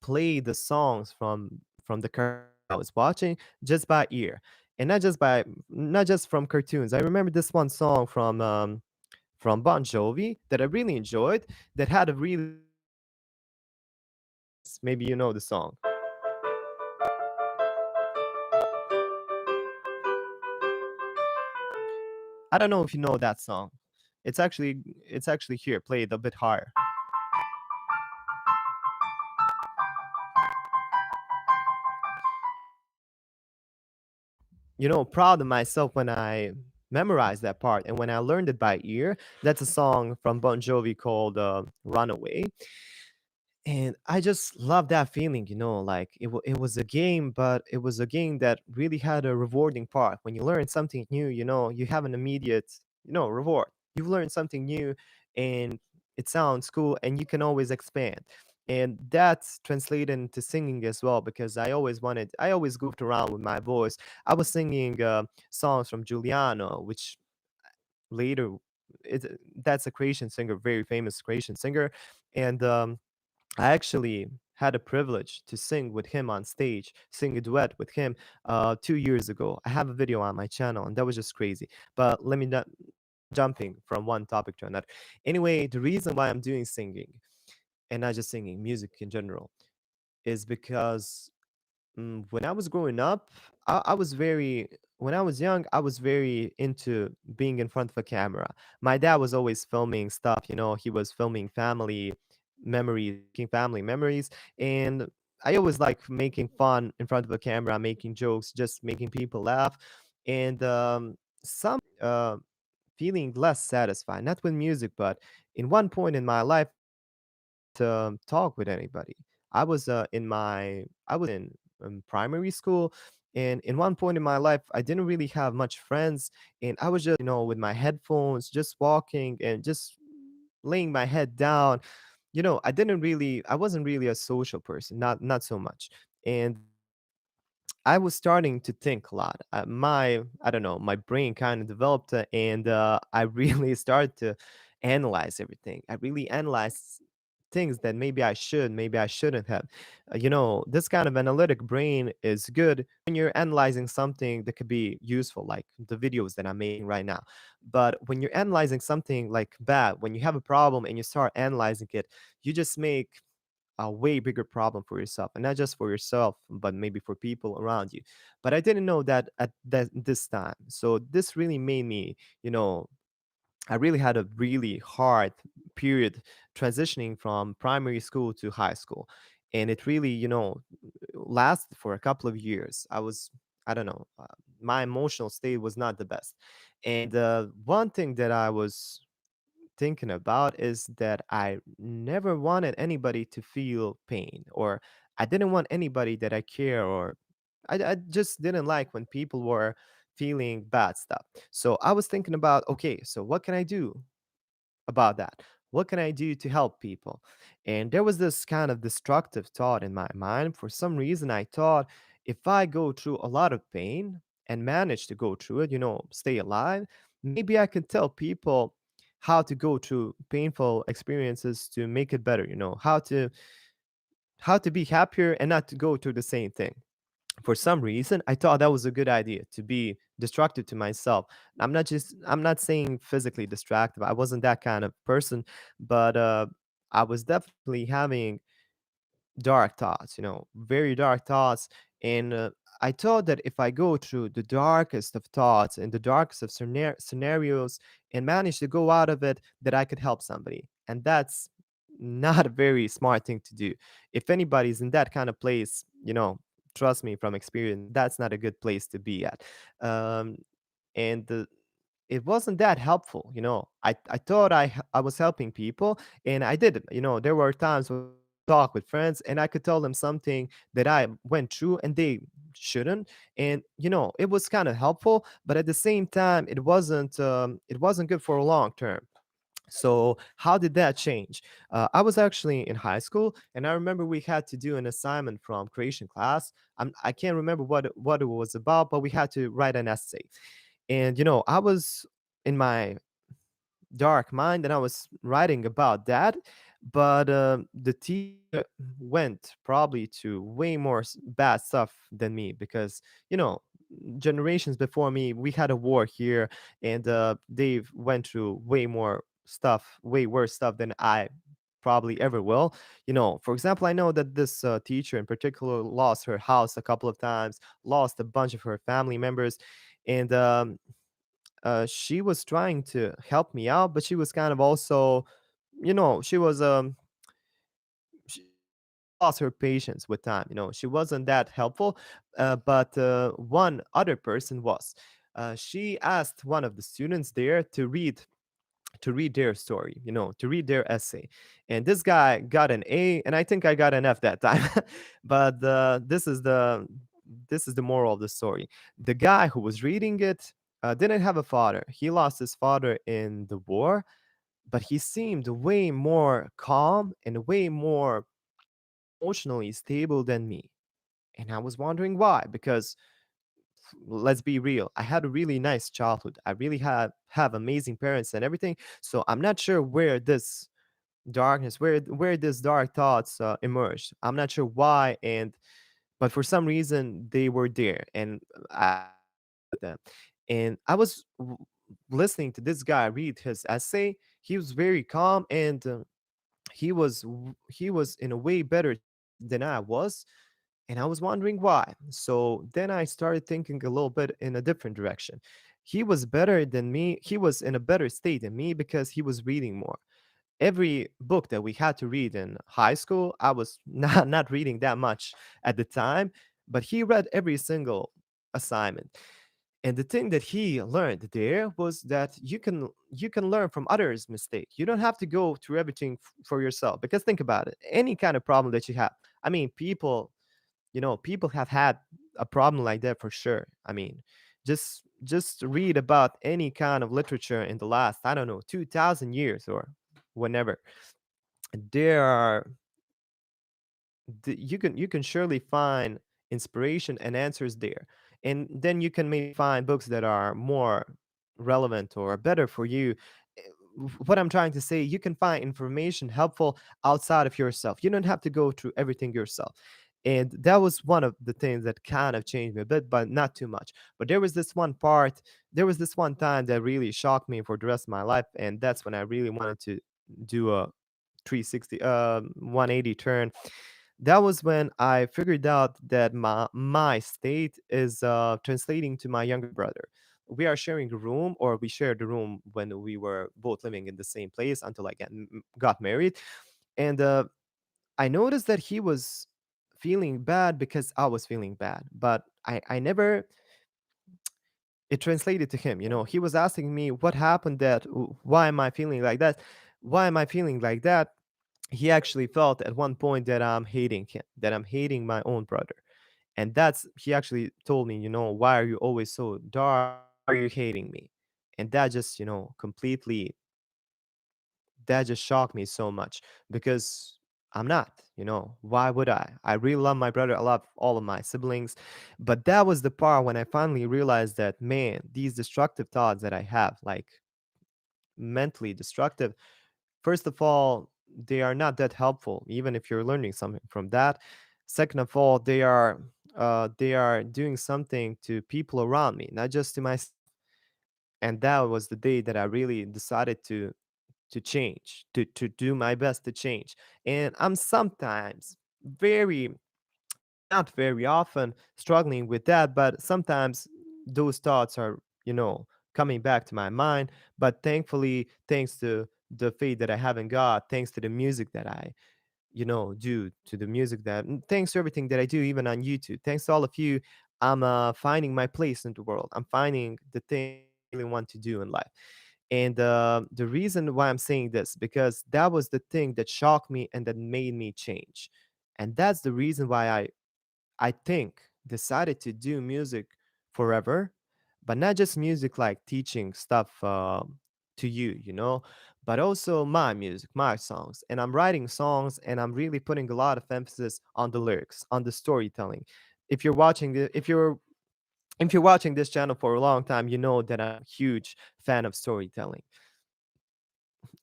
Speaker 1: play the songs from the cartoons I was watching just by ear, and not just from cartoons. I remember this one song from Bon Jovi that I really enjoyed that had a really maybe you know the song. I don't know if you know that song. It's actually here, play it a bit higher. You know, proud of myself when I memorized that part and when I learned it by ear. That's a song from Bon Jovi called Runaway. And I just love that feeling, you know, like it was a game, but it was a game that really had a rewarding part. When you learn something new, you know, you have an immediate, you know, reward. You've learned something new and it sounds cool and you can always expand. And that's translated into singing as well because I always goofed around with my voice. I was singing songs from Giuliano, which later, it's, that's a Croatian singer, very famous Croatian singer. And I actually had a privilege to sing with him on stage, sing a duet with him 2 years ago. I have a video on my channel, and that was just crazy. But let me not jumping from one topic to another. Anyway, the reason why I'm doing singing and not just singing, music in general, is because when I was growing up, I was very when I was young, I was very into being in front of a camera. My dad was always filming stuff, you know, he was filming family memories, and I always like making fun in front of a camera, making jokes, just making people laugh, and feeling less satisfied, not with music, but in one point in my life to talk with anybody. I was in primary school, and in one point in my life, I didn't really have much friends, and I was just, you know, with my headphones, just walking and just laying my head down. You know, I wasn't really a social person, not so much, and I was starting to think a lot. I don't know, my brain kind of developed, and I really started to analyze everything. I really analyzed things that maybe I shouldn't have. You know, this kind of analytic brain is good when you're analyzing something that could be useful, like the videos that I'm making right now. But when you're analyzing something like bad, when you have a problem and you start analyzing it, you just make a way bigger problem for yourself, and not just for yourself but maybe for people around you. But I didn't know that at this time, so this really made me, you know, I really had a really hard period transitioning from primary school to high school, and it really, you know, lasted for a couple of years. I don't know, my emotional state was not the best. And one thing that I was thinking about is that I never wanted anybody to feel pain, or I didn't want anybody that I care or I just didn't like when people were feeling bad stuff. So I was thinking about, okay, so what can I do about that? What can I do to help people? And there was this kind of destructive thought in my mind. For some reason, I thought if I go through a lot of pain and manage to go through it, stay alive, maybe I can tell people how to go through painful experiences to make it better, how to be happier and not to go through the same thing. For some reason, I thought that was a good idea to be destructive to myself. I'm not saying physically destructive. I wasn't that kind of person, but I was definitely having dark thoughts, very dark thoughts. And I thought that if I go through the darkest of thoughts and the darkest of scenarios and manage to go out of it, that I could help somebody. And that's not a very smart thing to do. If anybody's in that kind of place, trust me from experience, that's not a good place to be at. Um, and it wasn't that helpful. I thought I was helping people, and I did it. There were times when I talk with friends and I could tell them something that I went through and they shouldn't. And it was kind of helpful, but at the same time it wasn't good for a long term. So how did that change? I was actually in high school, and I remember we had to do an assignment from creation class. I can't remember what it was about, but we had to write an essay. And I was in my dark mind and I was writing about that, but the teacher went probably to way more bad stuff than me because generations before me we had a war here, and they went through way more stuff, way worse stuff than I probably ever will. For example, I know that this teacher in particular lost her house a couple of times, lost a bunch of her family members, and she was trying to help me out, but she was kind of also, she was she lost her patience with time. She wasn't that helpful, but one other person was. She asked one of the students there to read their story, to read their essay. And this guy got an A, and I think I got an F that time. But this is the moral of the story. The guy who was reading it didn't have a father. He lost his father in the war, but he seemed way more calm and way more emotionally stable than me. And I was wondering why, because let's be real, I had a really nice childhood. I really have amazing parents and everything. So I'm not sure where this darkness, where these dark thoughts emerged. I'm not sure why, and but for some reason they were there, and I with them. And I was listening to this guy read his essay. He was very calm, and he was in a way better than I was, and I was wondering why. So then I started thinking a little bit in a different direction. He was better than me. He was in a better state than me because he was reading more. Every book that we had to read in high school, I was not reading that much at the time, but he read every single assignment. And the thing that he learned there was that you can learn from others' mistake. You don't have to go through everything for yourself. Because think about it, any kind of problem that you have. I mean, people have had a problem like that for sure. I mean, just read about any kind of literature in the last, I don't know, 2000 years or whenever. There are you can surely find inspiration and answers there. And then you can maybe find books that are more relevant or better for you. Eh, what I'm trying to say, you can find information helpful outside of yourself. You don't have to go through everything yourself. And that was one of the things that kind of changed me a bit, but not too much. But there was this one time that really shocked me for the rest of my life, and that's when I really wanted to do a 360 180 turn. That was when I figured out that my state is translating to my younger brother. We are sharing a room, or we shared a room when we were both living in the same place until I got married. And I noticed that he was feeling bad because I was feeling bad, but I never it translated to him. He was asking me what happened, why am I feeling like that? Why am I feeling like that? he actually felt at one point that I'm hating him, that I'm hating my own brother. And that's he actually told me, why are you always so dark? Why are you hating me? And that just, completely that just shocked me so much because I'm not, why would I? I really love my brother. I love all of my siblings. But that was the part when I finally realized that, man, these destructive thoughts that I have, like mentally destructive, first of all, they are not that helpful, even if you're learning something from that. Second of all, they are doing something to people around me, not just to myself. And that was the day that I really decided to change, to do my best to change. And I'm sometimes very, not very often, struggling with that, but sometimes those thoughts are, coming back to my mind. But thankfully, thanks to the faith that I have in God, thanks to the music that I, do, to the music that, thanks to everything that I do, even on YouTube, thanks to all of you, I'm finding my place in the world. I'm finding the thing that I really want to do in life. And the reason why I'm saying this, because that was the thing that shocked me and that made me change. And that's the reason why I think decided to do music forever, but not just music like teaching stuff to you, but also my music, my songs. And I'm writing songs and I'm really putting a lot of emphasis on the lyrics, on the storytelling. If you're watching the, if you're watching this channel for a long time, you know that I'm a huge fan of storytelling.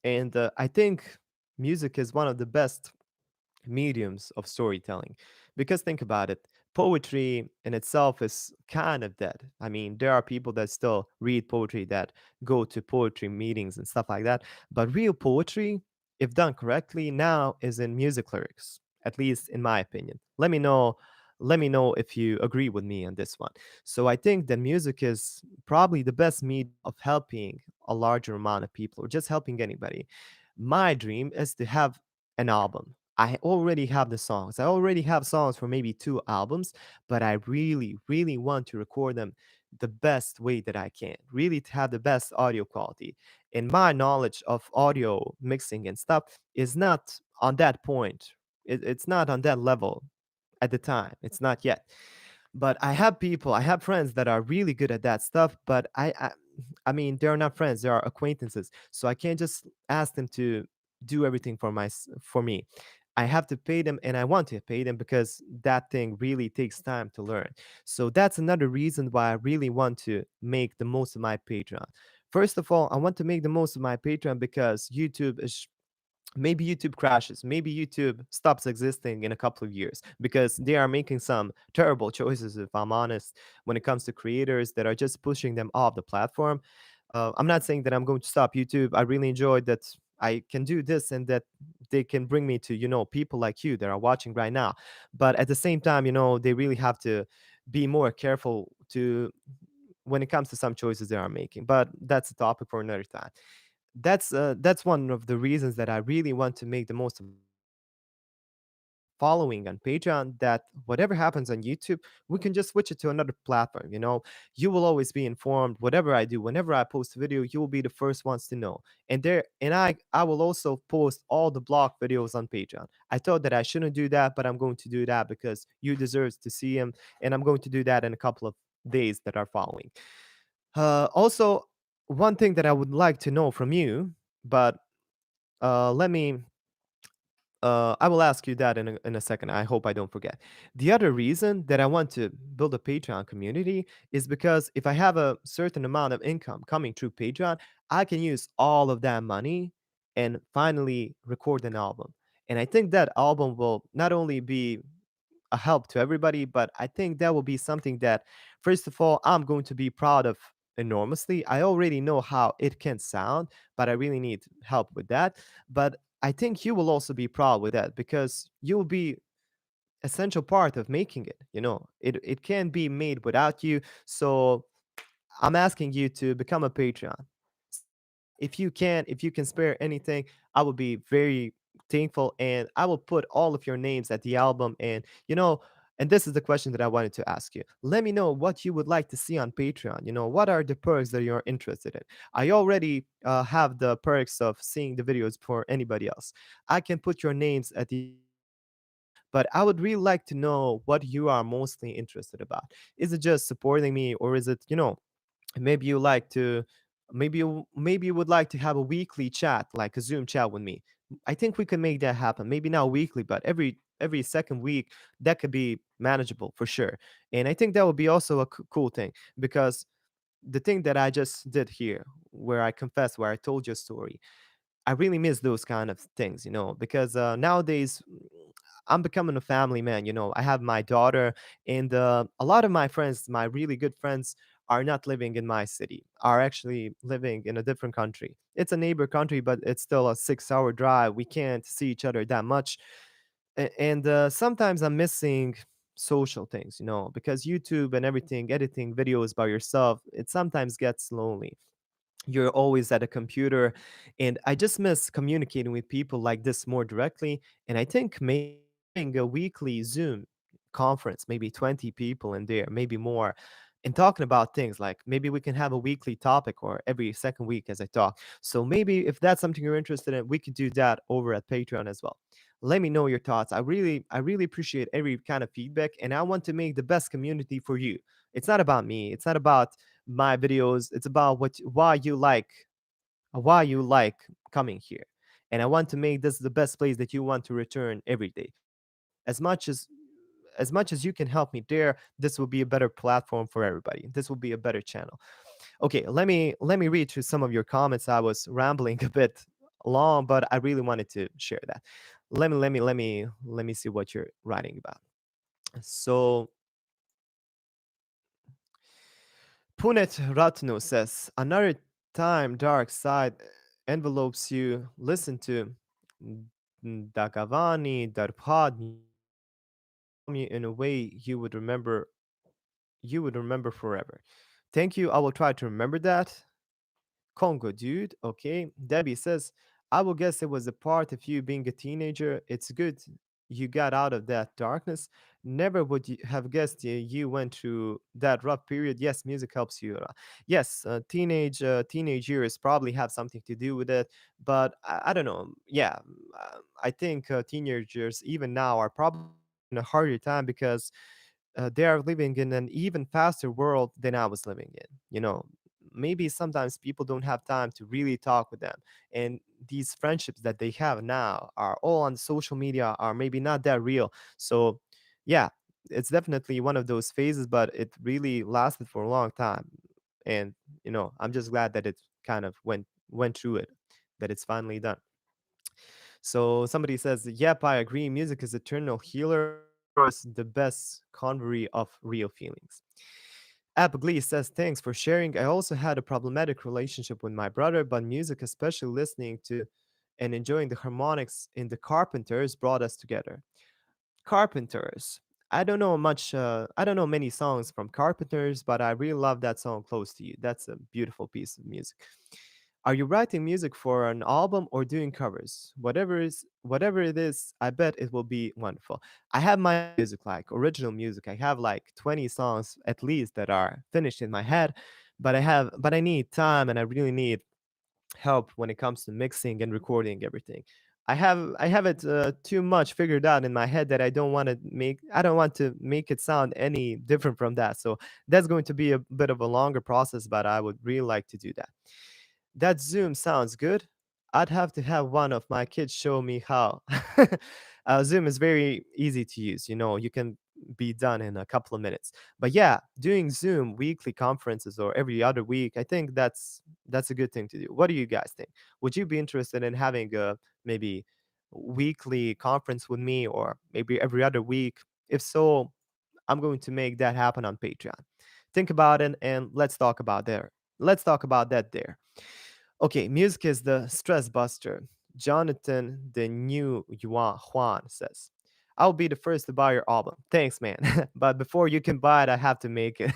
Speaker 1: And I think music is one of the best mediums of storytelling. Because think about it, poetry in itself is kind of dead. I mean, there are people that still read poetry, that go to poetry meetings and stuff like that. But real poetry, if done correctly, now is in music lyrics, at least in my opinion. Let me know. Let me know if you agree with me on this one. So I think that music is probably the best medium of helping a larger amount of people or just helping anybody. My dream is to have an album. I already have the songs. I already have songs for maybe two albums, but I really, really want to record them the best way that I can, really to have the best audio quality. And my knowledge of audio mixing and stuff is not on that point. It's not on that level at the time. It's not yet. But I have people, I have friends that are really good at that stuff, but I mean, they're not friends, they are acquaintances. So I can't just ask them to do everything for me. I have to pay them and I want to pay them because that thing really takes time to learn. So that's another reason why I really want to make the most of my Patreon. First of all, I want to make the most of my Patreon because YouTube is, maybe YouTube crashes, maybe YouTube stops existing in a couple of years because they are making some terrible choices, if I'm honest, when it comes to creators that are just pushing them off the platform. I'm not saying that I'm going to stop YouTube. I really enjoyed that I can do this and that they can bring me to, people like you that are watching right now. But at the same time, they really have to be more careful to when it comes to some choices they are making. But that's a topic for another time. That's one of the reasons that I really want to make the most of my Patreon, because I have a following on Patreon that whatever happens on YouTube, we can just switch it to another platform. You will always be informed. Whatever I do, whenever I post a video, you will be the first ones to know. And I will also post all the block videos on Patreon. I thought that I shouldn't do that, but I'm going to do that because you deserve to see them, and I'm going to do that in a couple of days that are following. Also, one thing that I would like to know from you, but let me. I will ask you that in a second. I hope I don't forget. The other reason that I want to build a Patreon community is because if I have a certain amount of income coming through Patreon, I can use all of that money and finally record an album. And I think that album will not only be a help to everybody, but I think that will be something that, first of all, I'm going to be proud of enormously. I already know how it can sound, but I really need help with that. But I think you will also be proud with that because you will be essential part of making it. It can't be made without you. So I'm asking you to become a Patreon. So if you can spare anything, I will be very thankful, and I will put all of your names at the album. And And this is the question that I wanted to ask you. Let me know what you would like to see on Patreon. What are the perks that you're interested in? I already have the perks of seeing the videos for anybody else. I can put your names at the end of the video, but I would really like to know what you are mostly interested about. Is it just supporting me, or is it, maybe you like to maybe you would like to have a weekly chat, like a Zoom chat with me? I think we can make that happen. Maybe not weekly, but every second week, that could be manageable for sure. And I think that would be also a cool thing, because the thing that I just did here, where I confess, where I told you a story, I really miss those kind of things, because nowadays, I'm becoming a family man. I have my daughter, and a lot of my friends, my really good friends, are not living in my city, are actually living in a different country. It's a neighbor country, but it's still a 6 hour drive. We can't see each other that much. And sometimes I'm missing social things, because YouTube and everything, editing videos by yourself, it sometimes gets lonely. You're always at a computer, and I just miss communicating with people like this more directly. And I think maybe having a weekly Zoom conference, maybe 20 people in there, maybe more, and talking about things, like maybe we can have a weekly topic or every second week as I talk. So maybe if that's something you're interested in, we could do that over at Patreon as well. Let me know your thoughts. I really appreciate every kind of feedback, and I want to make the best community for you. It's not about me, it's not about my videos. It's about why you like coming here. And I want to make this the best place that you want to return every day. So as much as you can help me there, this will be a better platform for everybody. This will be a better channel. Okay, let me read through some of your comments. I was rambling a bit long, but I really wanted to share that. Let me see what you're writing about. So Punet Ratnu says, another time dark side envelopes you. Listen to Dagavani, Darpad music overwhelm you in a way you would remember forever. Thank you. I will try to remember that. Congo, dude. Okay. Debbie says, I will guess it was a part of you being a teenager. It's good you got out of that darkness. Never would you have guessed you went through that rough period. Yes, music helps you. Yes, teenage years probably have something to do with it, but I don't know. Yeah, I think teenagers even now are probably having a harder time because they are living in an even faster world than I was living in. Maybe sometimes people don't have time to really talk with them. And these friendships that they have now are all on social media, are maybe not that real. So, yeah, it's definitely one of those phases, but it really lasted for a long time. And, I'm just glad that it kind of went through it, that it's finally done. So somebody says, "Yep, I agree. Music is eternal healer and of course the best convery of real feelings." Apoglee says, "Thanks for sharing. I also had a problematic relationship with my brother, but music, especially listening to and enjoying the harmonics in the Carpenters, brought us together." Carpenters. I don't know much. I don't know many songs from Carpenters, but I really love that song "Close to You." That's a beautiful piece of music. Are you writing music for an album or doing covers? Whatever it is, I bet it will be wonderful. I have my own music, like original music. I have like 20 songs at least that are finished in my head, but I need time, and I really need help when it comes to mixing and recording everything. I have it too much figured out in my head that I don't want to make it sound any different from that. So that's going to be a bit of a longer process, but I would really like to do that. That Zoom sounds good. I'd have to have one of my kids show me how. Zoom is very easy to use. You can be done in a couple of minutes. But yeah, doing Zoom weekly conferences or every other week, I think that's a good thing to do. What do you guys think? Would you be interested in having a maybe weekly conference with me, or maybe every other week? If so, I'm going to make that happen on Patreon. Think about it, and let's talk about there. Let's talk about that there. Okay, music is the stress buster. Jonathan, the new Yuan Juan says, I'll be the first to buy your album. Thanks, man. But before you can buy it, I have to make it.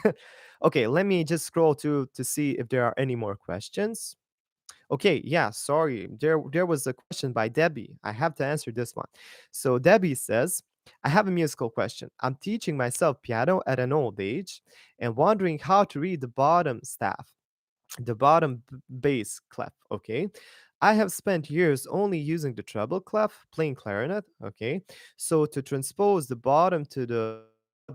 Speaker 1: Okay, let me just scroll to see if there are any more questions. Okay, yeah, sorry. There was a question by Debbie. I have to answer this one. So Debbie says, I have a musical question. I'm teaching myself piano at an old age and wondering how to read the bottom staff, the bottom bass clef, okay? I have spent years only using the treble clef, playing clarinet, okay? So to transpose the bottom to the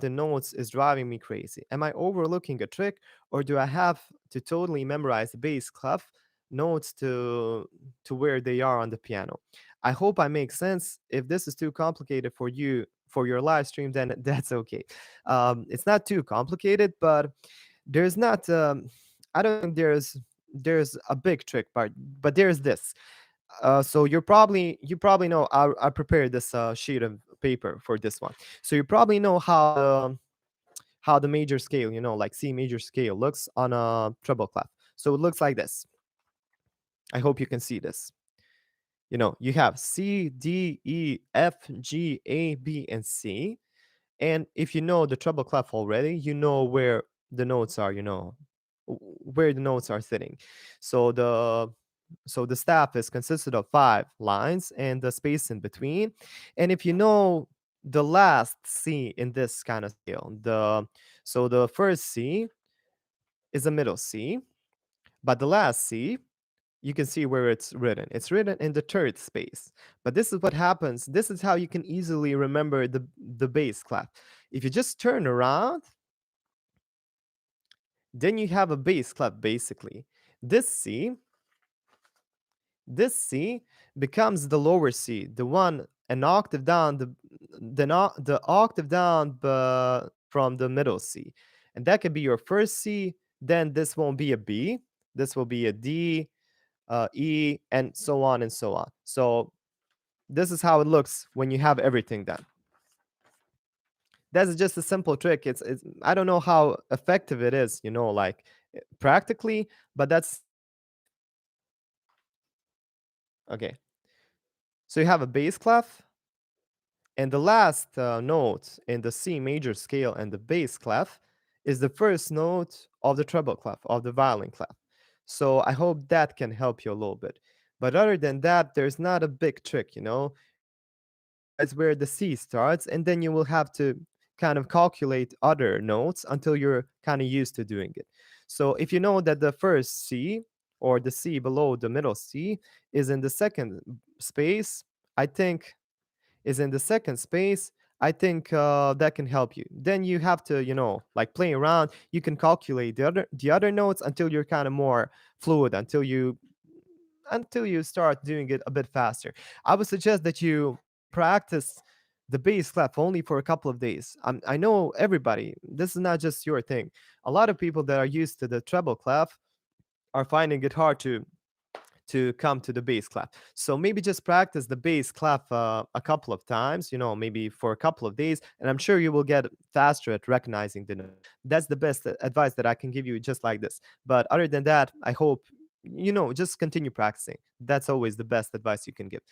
Speaker 1: notes is driving me crazy. Am I overlooking a trick, or do I have to totally memorize the bass clef notes to where they are on the piano? I hope I make sense. If this is too complicated for you for your live stream, then that's okay. It's not too complicated, but there's not I don't think there's a big trick, but there's this. So you probably know I prepared this sheet of paper for this one. So you probably know how the major scale, like C major scale, looks on a treble clef. So it looks like this. I hope you can see this. You have C, D, E, F, G, A, B, and C. And if you know the treble clef already, you know where the notes are, where the notes are sitting. So the staff is consisted of 5 lines and the space in between. And if you know the last C in this kind of scale, the first C is a middle C, but the last C, you can see where it's written. It's written in the third space. But this is what happens. This is how you can easily remember the bass clef. If you just turn around, then you have a bass clef basically. This C, this C becomes the lower C, the one an octave down, the octave down from the middle C. And that could be your first C, then this won't be a B, this will be a D, E, and so on and so on. So this is how it looks when you have everything done. That's just a simple trick. It's I don't know how effective it is, like practically, but that's okay. So you have a bass clef, and the last note in the C major scale and the bass clef is the first note of the treble clef, of the violin clef. So I hope that can help you a little bit. But other than that, there's not a big trick. Memorize where the C starts, and then you will have to kind of calculate other notes until you're kind of used to doing it. So if you know that the first C, or the C below the middle C, is in the second space, I think is in the second space, I think that can help you. Then you have to, like play around. You can calculate the other notes until you're kind of more fluid, until you start doing it a bit faster. I would suggest that you practice the bass clef only for a couple of days. I know everybody. This is not just your thing. A lot of people that are used to the treble clef are finding it hard to come to the bass clef. So maybe just practice the bass clef a couple of times, maybe for a couple of days, and I'm sure you will get faster at recognizing the note. That's the best advice that I can give you, just like this. But other than that, I hope, just continue practicing. That's always the best advice you can give.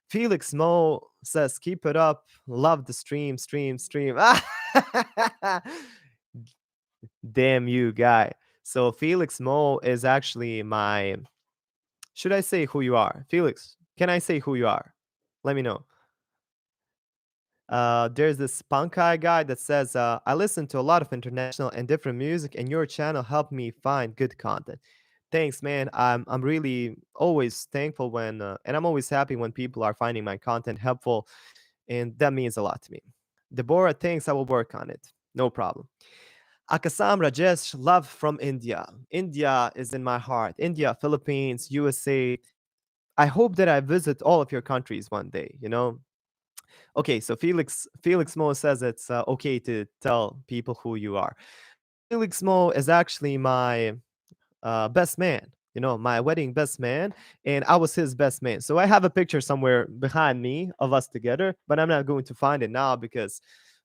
Speaker 1: Felix Mo says, keep it up. Love the stream, stream, stream. Damn you, guy. So Felix Mo is actually my. Should I say who you are? Felix, can I say who you are? Let me know. There's this Punkai guy that says, I listen to a lot of international and different music, and your channel helped me find good content. Thanks, man. I'm really always thankful and I'm always happy when people are finding my content helpful, and that means a lot to me. Deborah, thanks. I will work on it. No problem. Akasam Rajesh, love from India. India is in my heart. India, Philippines, USA. I hope that I visit all of your countries one day. Okay, so Felix Mo says it's okay to tell people who you are. Felix Mo is actually my best man, my wedding best man, and I was his best man. So I have a picture somewhere behind me of us together, but I'm not going to find it now because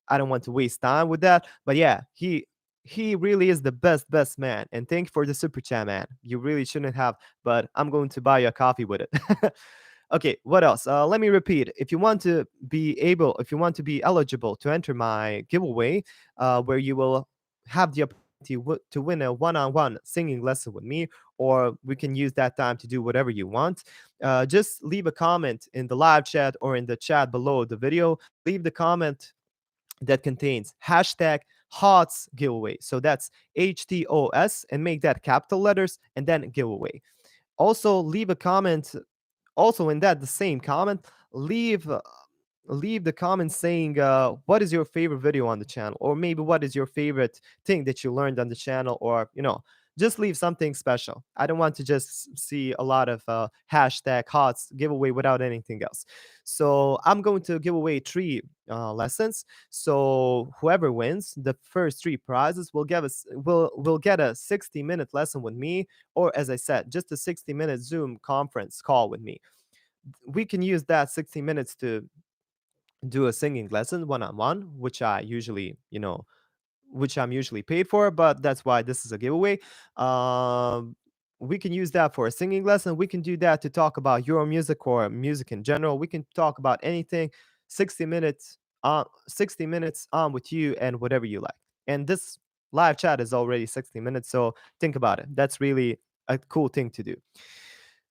Speaker 1: I don't want to waste time with that. But yeah, he really is the best man. And thank you for the super chat, man. You really shouldn't have, but I'm going to buy you a coffee with it. Okay, what else? Let me repeat. If you want to be eligible to enter my giveaway, where you will have the to win a one-on-one singing lesson with me, or we can use that time to do whatever you want. Just leave a comment in the live chat or in the chat below the video. Leave the comment that contains hashtag HOTS giveaway. So that's HTOS, and make that capital letters and then giveaway. Also, leave a comment. Also, in that the same comment, leave leave the comment saying what is your favorite video on the channel, or maybe what is your favorite thing that you learned on the channel, or just leave something special. I don't want to just see a lot of hashtag HOTS giveaway without anything else. So I'm going to give away three lessons. So whoever wins the first three prizes will get a 60-minute lesson with me, or as I said, just a 60-minute Zoom conference call with me. We can use that 60 minutes to do a singing lesson one on one, which I'm usually paid for, but that's why this is a giveaway. Um, we can use that for a singing lesson. We can do that to talk about your music or music in general. We can talk about anything. 60 minutes on with you and whatever you like. And this live chat is already 60 minutes, so think about it. That's really a cool thing to do.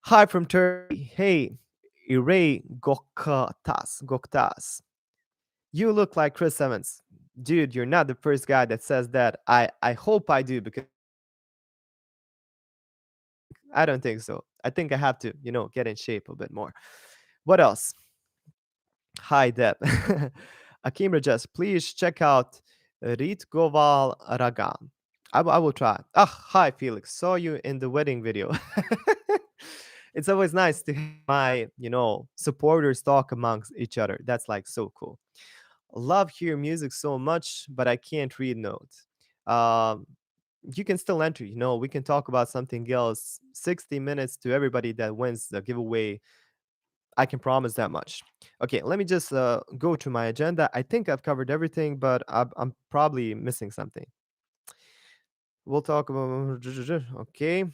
Speaker 1: Hi from Turkey. Hey, Iray Goktas. You look like Chris Evans. Dude, you're not the first guy that says that. I hope I do, because I don't think so. I think I have to, get in shape a bit more. What else? Hi, Deb. Akim Rajesh, please check out Rit Goval Ragam. I will try. Ah, hi, Felix. Saw you in the wedding video. It's always nice to have my, supporters talk amongst each other. That's like so cool. Love hear music so much, but I can't read notes. Um, you can still enter. We can talk about something else. 60 minutes to everybody that wins the giveaway. I can promise that much. Okay, let me just go to my agenda. I think I've covered everything, but I'm probably missing something. We'll talk about okay,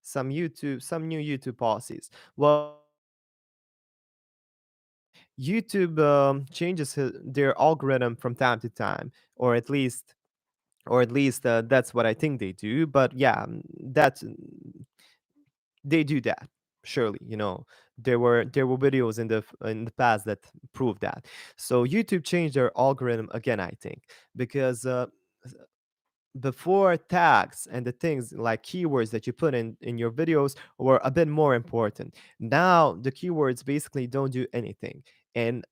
Speaker 1: some new YouTube policies. Well, YouTube changes their algorithm from time to time, or at least that's what I think they do. But yeah, that's they do that. Surely, there were videos in the past that prove that. So YouTube changed their algorithm again, I think, because before, tags and the things like keywords that you put in your videos were a bit more important. Now the keywords basically don't do anything, and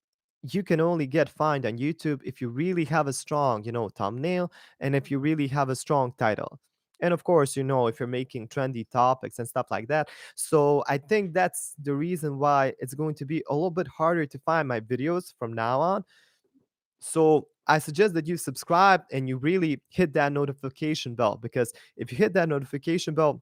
Speaker 1: you can only get fined on YouTube if you really have a strong, thumbnail, and if you really have a strong title. And of course, if you're making trendy topics and stuff like that. So I think that's the reason why it's going to be a little bit harder to find my videos from now on. So I suggest that you subscribe and you really hit that notification bell, because if you hit that notification bell,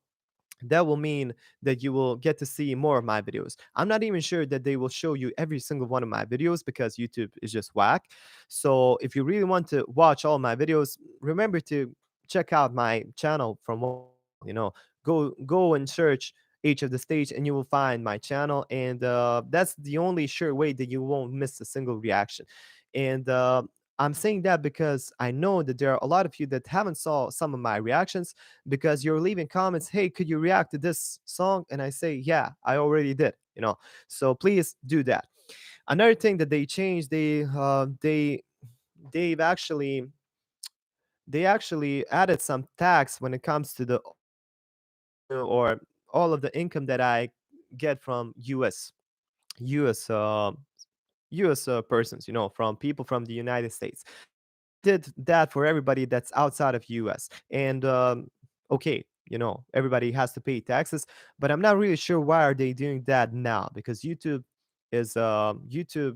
Speaker 1: that will mean that you will get to see more of my videos. I'm not even sure that they will show you every single one of my videos, because YouTube is just whack. So if you really want to watch all my videos, remember to check out my channel from you know go and search each of the stage, and you will find my channel, and that's the only sure way that you won't miss a single reaction. And I'm saying that because I know that there are a lot of you that haven't saw some of my reactions, because you're leaving comments, hey, could you react to this song? And I say, yeah, I already did. So please do that. Another thing that they changed, they've actually added some tax when it comes to the or all of the income that I get from US US persons, from people from the United States. Did that for everybody that's outside of US. And okay, everybody has to pay taxes, but I'm not really sure why are they doing that now, because YouTube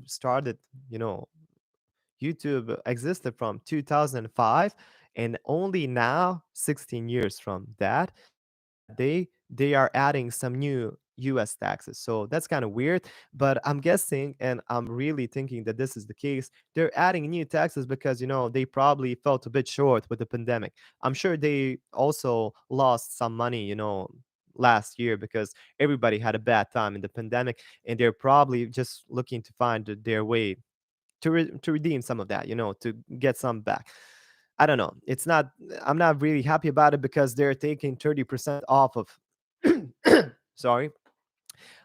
Speaker 1: started, you know, YouTube existed from 2005, and only now, 16 years from that, they are adding some new US taxes. So that's kind of weird, but I'm guessing, and I'm really thinking that this is the case. They're adding new taxes because they probably felt a bit short with the pandemic. I'm sure they also lost some money, last year, because everybody had a bad time in the pandemic, and they're probably just looking to find their way to redeem some of that, to get some back. I don't know. It's not. I'm not really happy about it because they're taking 30% off of. Sorry,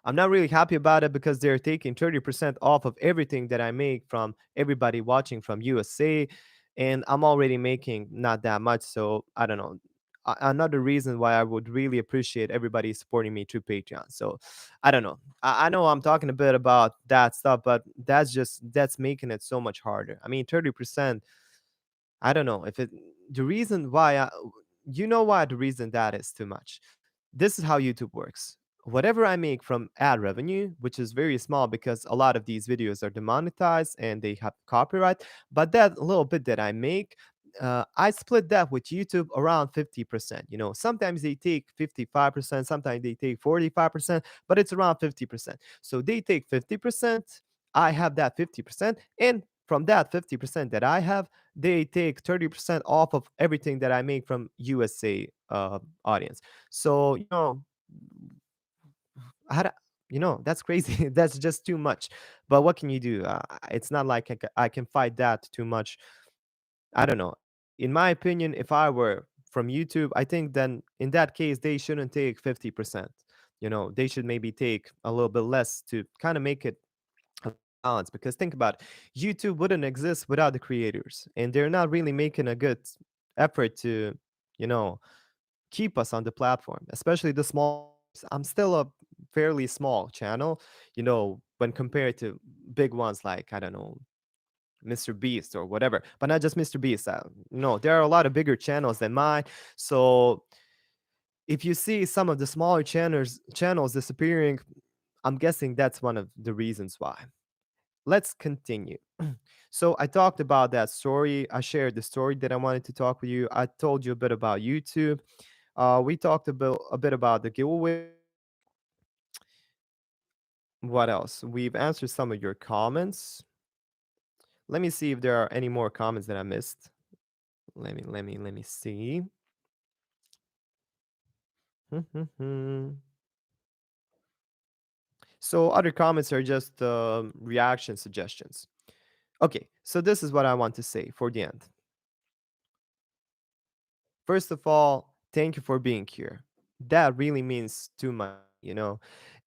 Speaker 1: I'm not really happy about it because they're taking 30% off of everything that I make from everybody watching from USA. And I'm already making not that much. So I don't know. Another reason why I would really appreciate everybody supporting me through Patreon. So I don't know. I know I'm talking a bit about that stuff, but that's making it so much harder. I mean, 30%. I don't know if it, the reason why you know why the reason that is too much. This is how YouTube works. Whatever I make from ad revenue, which is very small because a lot of these videos are demonetized and they have copyright, but that little bit that I make, I split that with YouTube around 50%. You know, sometimes they take 55%, sometimes they take 45%, but it's around 50%. So they take 50%, I have that 50%, and from that 50% that I have, they take 30% off of everything that I make from USA audience. So, how do, that's crazy. That's just too much. But what can you do? It's not like I can fight that too much. I don't know. In my opinion, if I were from YouTube, I think then in that case, they shouldn't take 50%. They should maybe take a little bit less to kind of make it a balance. Because think about it, YouTube wouldn't exist without the creators, and they're not really making a good effort to, you know, keep us on the platform, especially the small. I'm still a fairly small channel, when compared to big ones like, I don't know, Mr. Beast or whatever, but not just Mr. Beast. No, there are a lot of bigger channels than mine. So if you see some of the smaller channels disappearing, I'm guessing that's one of the reasons why. Let's continue. So I talked about that story. I shared the story that I wanted to talk with you. I told you a bit about YouTube. We talked a bit about the giveaway. What else? We've answered some of your comments. Let me see if there are any more comments that I missed. Let me see. So other comments are just reaction suggestions. Okay, so this is what I want to say for the end. First of all, thank you for being here. That really means too much.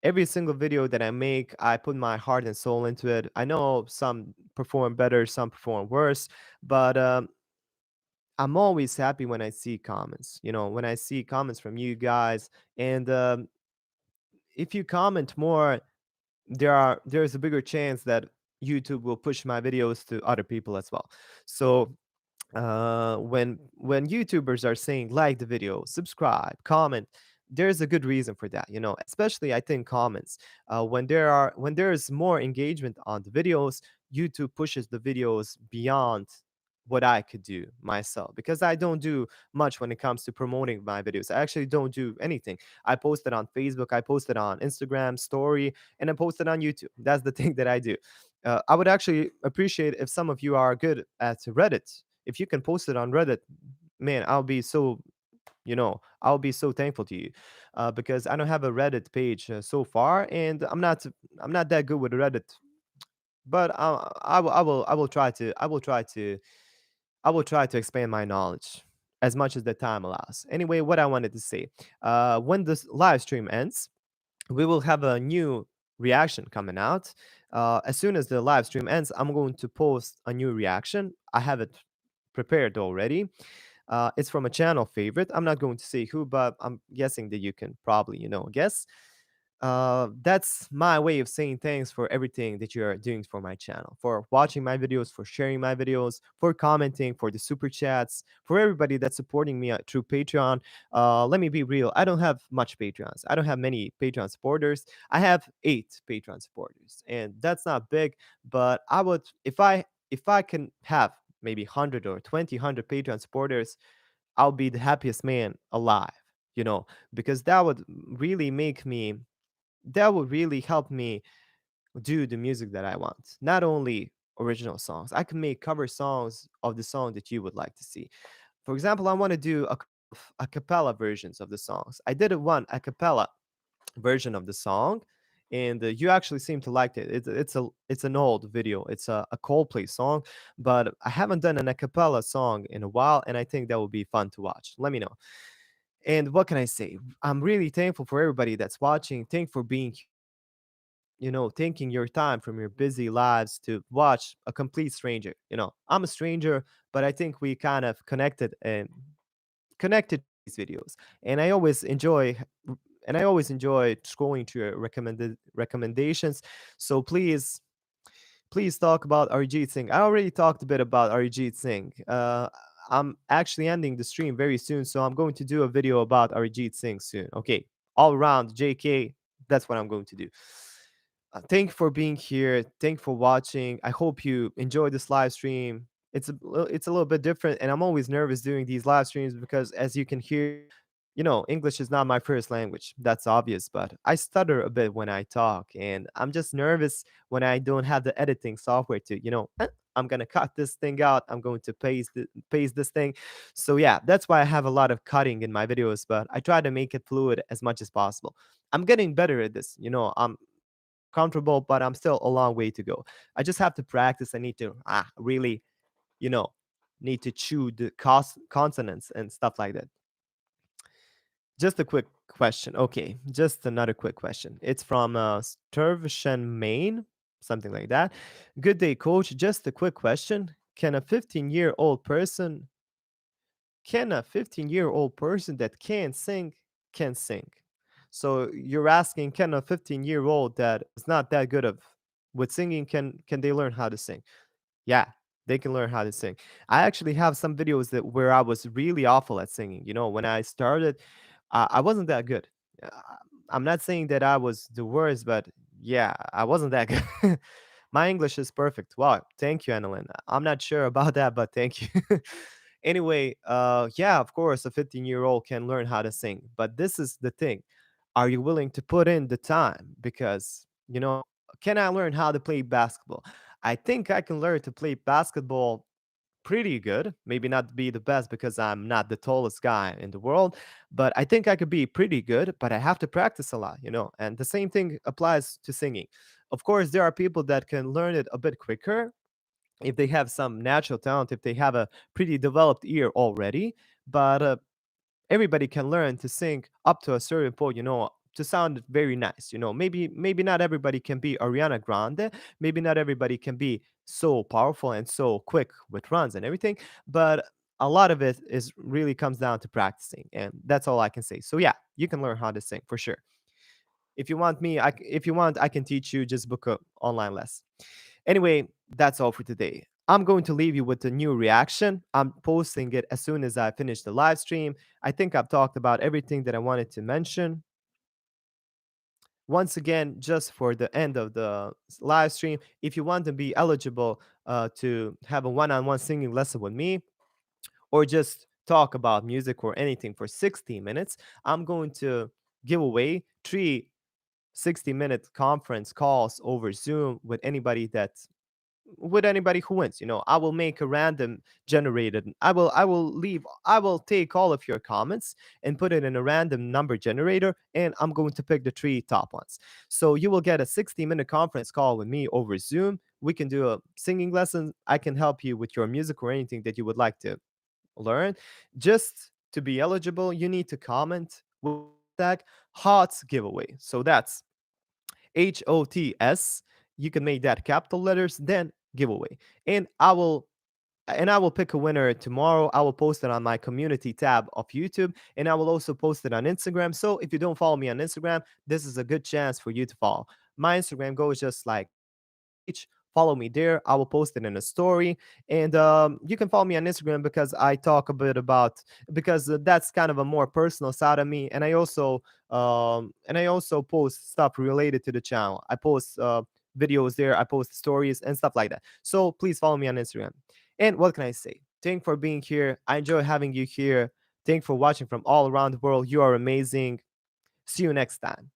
Speaker 1: Every single video that I make, I put my heart and soul into it. I know some perform better, some perform worse, but I'm always happy when I see comments. When I see comments from you guys, and if you comment more, there's a bigger chance that YouTube will push my videos to other people as well. So when YouTubers are saying like the video, subscribe, comment, there's a good reason for that. Especially I think comments. When there's more engagement on the videos, YouTube pushes the videos beyond what I could do myself, because I don't do much when it comes to promoting my videos. I actually don't do anything. I post it on Facebook, I post it on Instagram story, and I post it on YouTube. That's the thing that I do. I would actually appreciate if some of you are good at Reddit. If you can post it on Reddit, man, I'll be so thankful to you, because I don't have a Reddit page so far, and I'm not that good with Reddit. But I will try to expand my knowledge as much as the time allows. Anyway, what I wanted to say, when this live stream ends, we will have a new reaction coming out. As soon as the live stream ends, I'm going to post a new reaction. I have it prepared already. It's from a channel favorite. I'm not going to say who, but I'm guessing that you can probably, guess. That's my way of saying thanks for everything that you're doing for my channel, for watching my videos, for sharing my videos, for commenting, for the super chats, for everybody that's supporting me through Patreon. Let me be real. I don't have much Patreons. I don't have many Patreon supporters. I have 8 Patreon supporters, and that's not big. But I would, if I can have maybe 100 or 200 Patreon supporters, I'll be the happiest man alive. You know, because really make me that would really help me do the music that I want. Not only original songs, I can make cover songs of the song that you would like to see. For example, I want to do a cappella versions of the songs. I did one a cappella version of the song, and you actually seem to like it. It's an old video. It's a Coldplay song, but I haven't done an a cappella song in a while, and I think that would be fun to watch. Let me know. And what can I say? I'm really thankful for everybody that's watching. Thank for being taking your time from your busy lives to watch a complete stranger. I'm a stranger, but I think we kind of connected to these videos, and I always enjoy scrolling to your recommended recommendations. So please talk about Arijit Singh. I already talked a bit about Arijit Singh. I'm actually ending the stream very soon, so I'm going to do a video about Arijit Singh soon. Okay, all around JK, that's what I'm going to do. Thank you for being here. Thank you for watching. I hope you enjoyed this live stream. It's a little bit different, and I'm always nervous doing these live streams because, as you can hear, English is not my first language. That's obvious, but I stutter a bit when I talk, and I'm just nervous when I don't have the editing software to, I'm gonna cut this thing out. I'm going to paste this thing. So yeah, that's why I have a lot of cutting in my videos, but I try to make it fluid as much as possible. I'm getting better at this. I'm comfortable, but I'm still a long way to go. I just have to practice. I need to really, you know, need to chew the consonants and stuff like that. Just a quick question. Okay, just another quick question. It's from Sturvshan, Maine, something like that. Good day, coach. Just a quick question. Can a 15-year-old person that can sing? So you're asking, can a 15-year-old that is not that good of with singing, can they learn how to sing? Yeah, they can learn how to sing. I actually have some videos that where I was really awful at singing. When I started, I wasn't that good. Uh, I'm not saying that I was the worst, but yeah, I wasn't that good. My English is perfect. Wow, thank you, Annalyn. I'm not sure about that, but thank you. Anyway, yeah, of course, a 15-year-old can learn how to sing, but this is the thing. Are you willing to put in the time? Because, can I learn how to play basketball? I think I can learn to play basketball pretty good. Maybe not be the best because I'm not the tallest guy in the world, but I think I could be pretty good, but I have to practice a lot. And the same thing applies to singing. Of course, there are people that can learn it a bit quicker if they have some natural talent, if they have a pretty developed ear already. But everybody can learn to sing up to a certain point, to sound very nice. Maybe not everybody can be Ariana Grande, maybe not everybody can be so powerful and so quick with runs and everything, but a lot of it is really comes down to practicing, and that's all I can say. So yeah, you can learn how to sing for sure. If you want, I can teach you. Just book a online lesson. Anyway, that's all for today. I'm going to leave you with a new reaction. I'm posting it as soon as I finish the live stream. I think I've talked about everything that I wanted to mention. Once again, just for the end of the live stream, if you want to be eligible to have a one-on-one singing lesson with me, or just talk about music or anything for 60 minutes, I'm going to give away three 60-minute conference calls over Zoom with anybody who wins. I will make a random generated. I will take all of your comments and put it in a random number generator, and I'm going to pick the three top ones. So you will get a 60-minute conference call with me over Zoom. We can do a singing lesson. I can help you with your music or anything that you would like to learn. Just to be eligible, you need to comment with hashtag HOTS giveaway. So that's HOTS. You can make that capital letters, then giveaway. And I will pick a winner tomorrow. I will post it on my community tab of YouTube, and I will also post it on Instagram. So if you don't follow me on Instagram, this is a good chance for you to follow. My Instagram goes just like page. Follow me there. I will post it in a story, and you can follow me on Instagram because I talk a bit about because that's kind of a more personal side of me, and I also post stuff related to the channel. I post videos there. I post stories and stuff like that. So please follow me on Instagram. And what can I say? Thank for being here. I enjoy having you here. Thank for watching from all around the world. You are amazing. See you next time.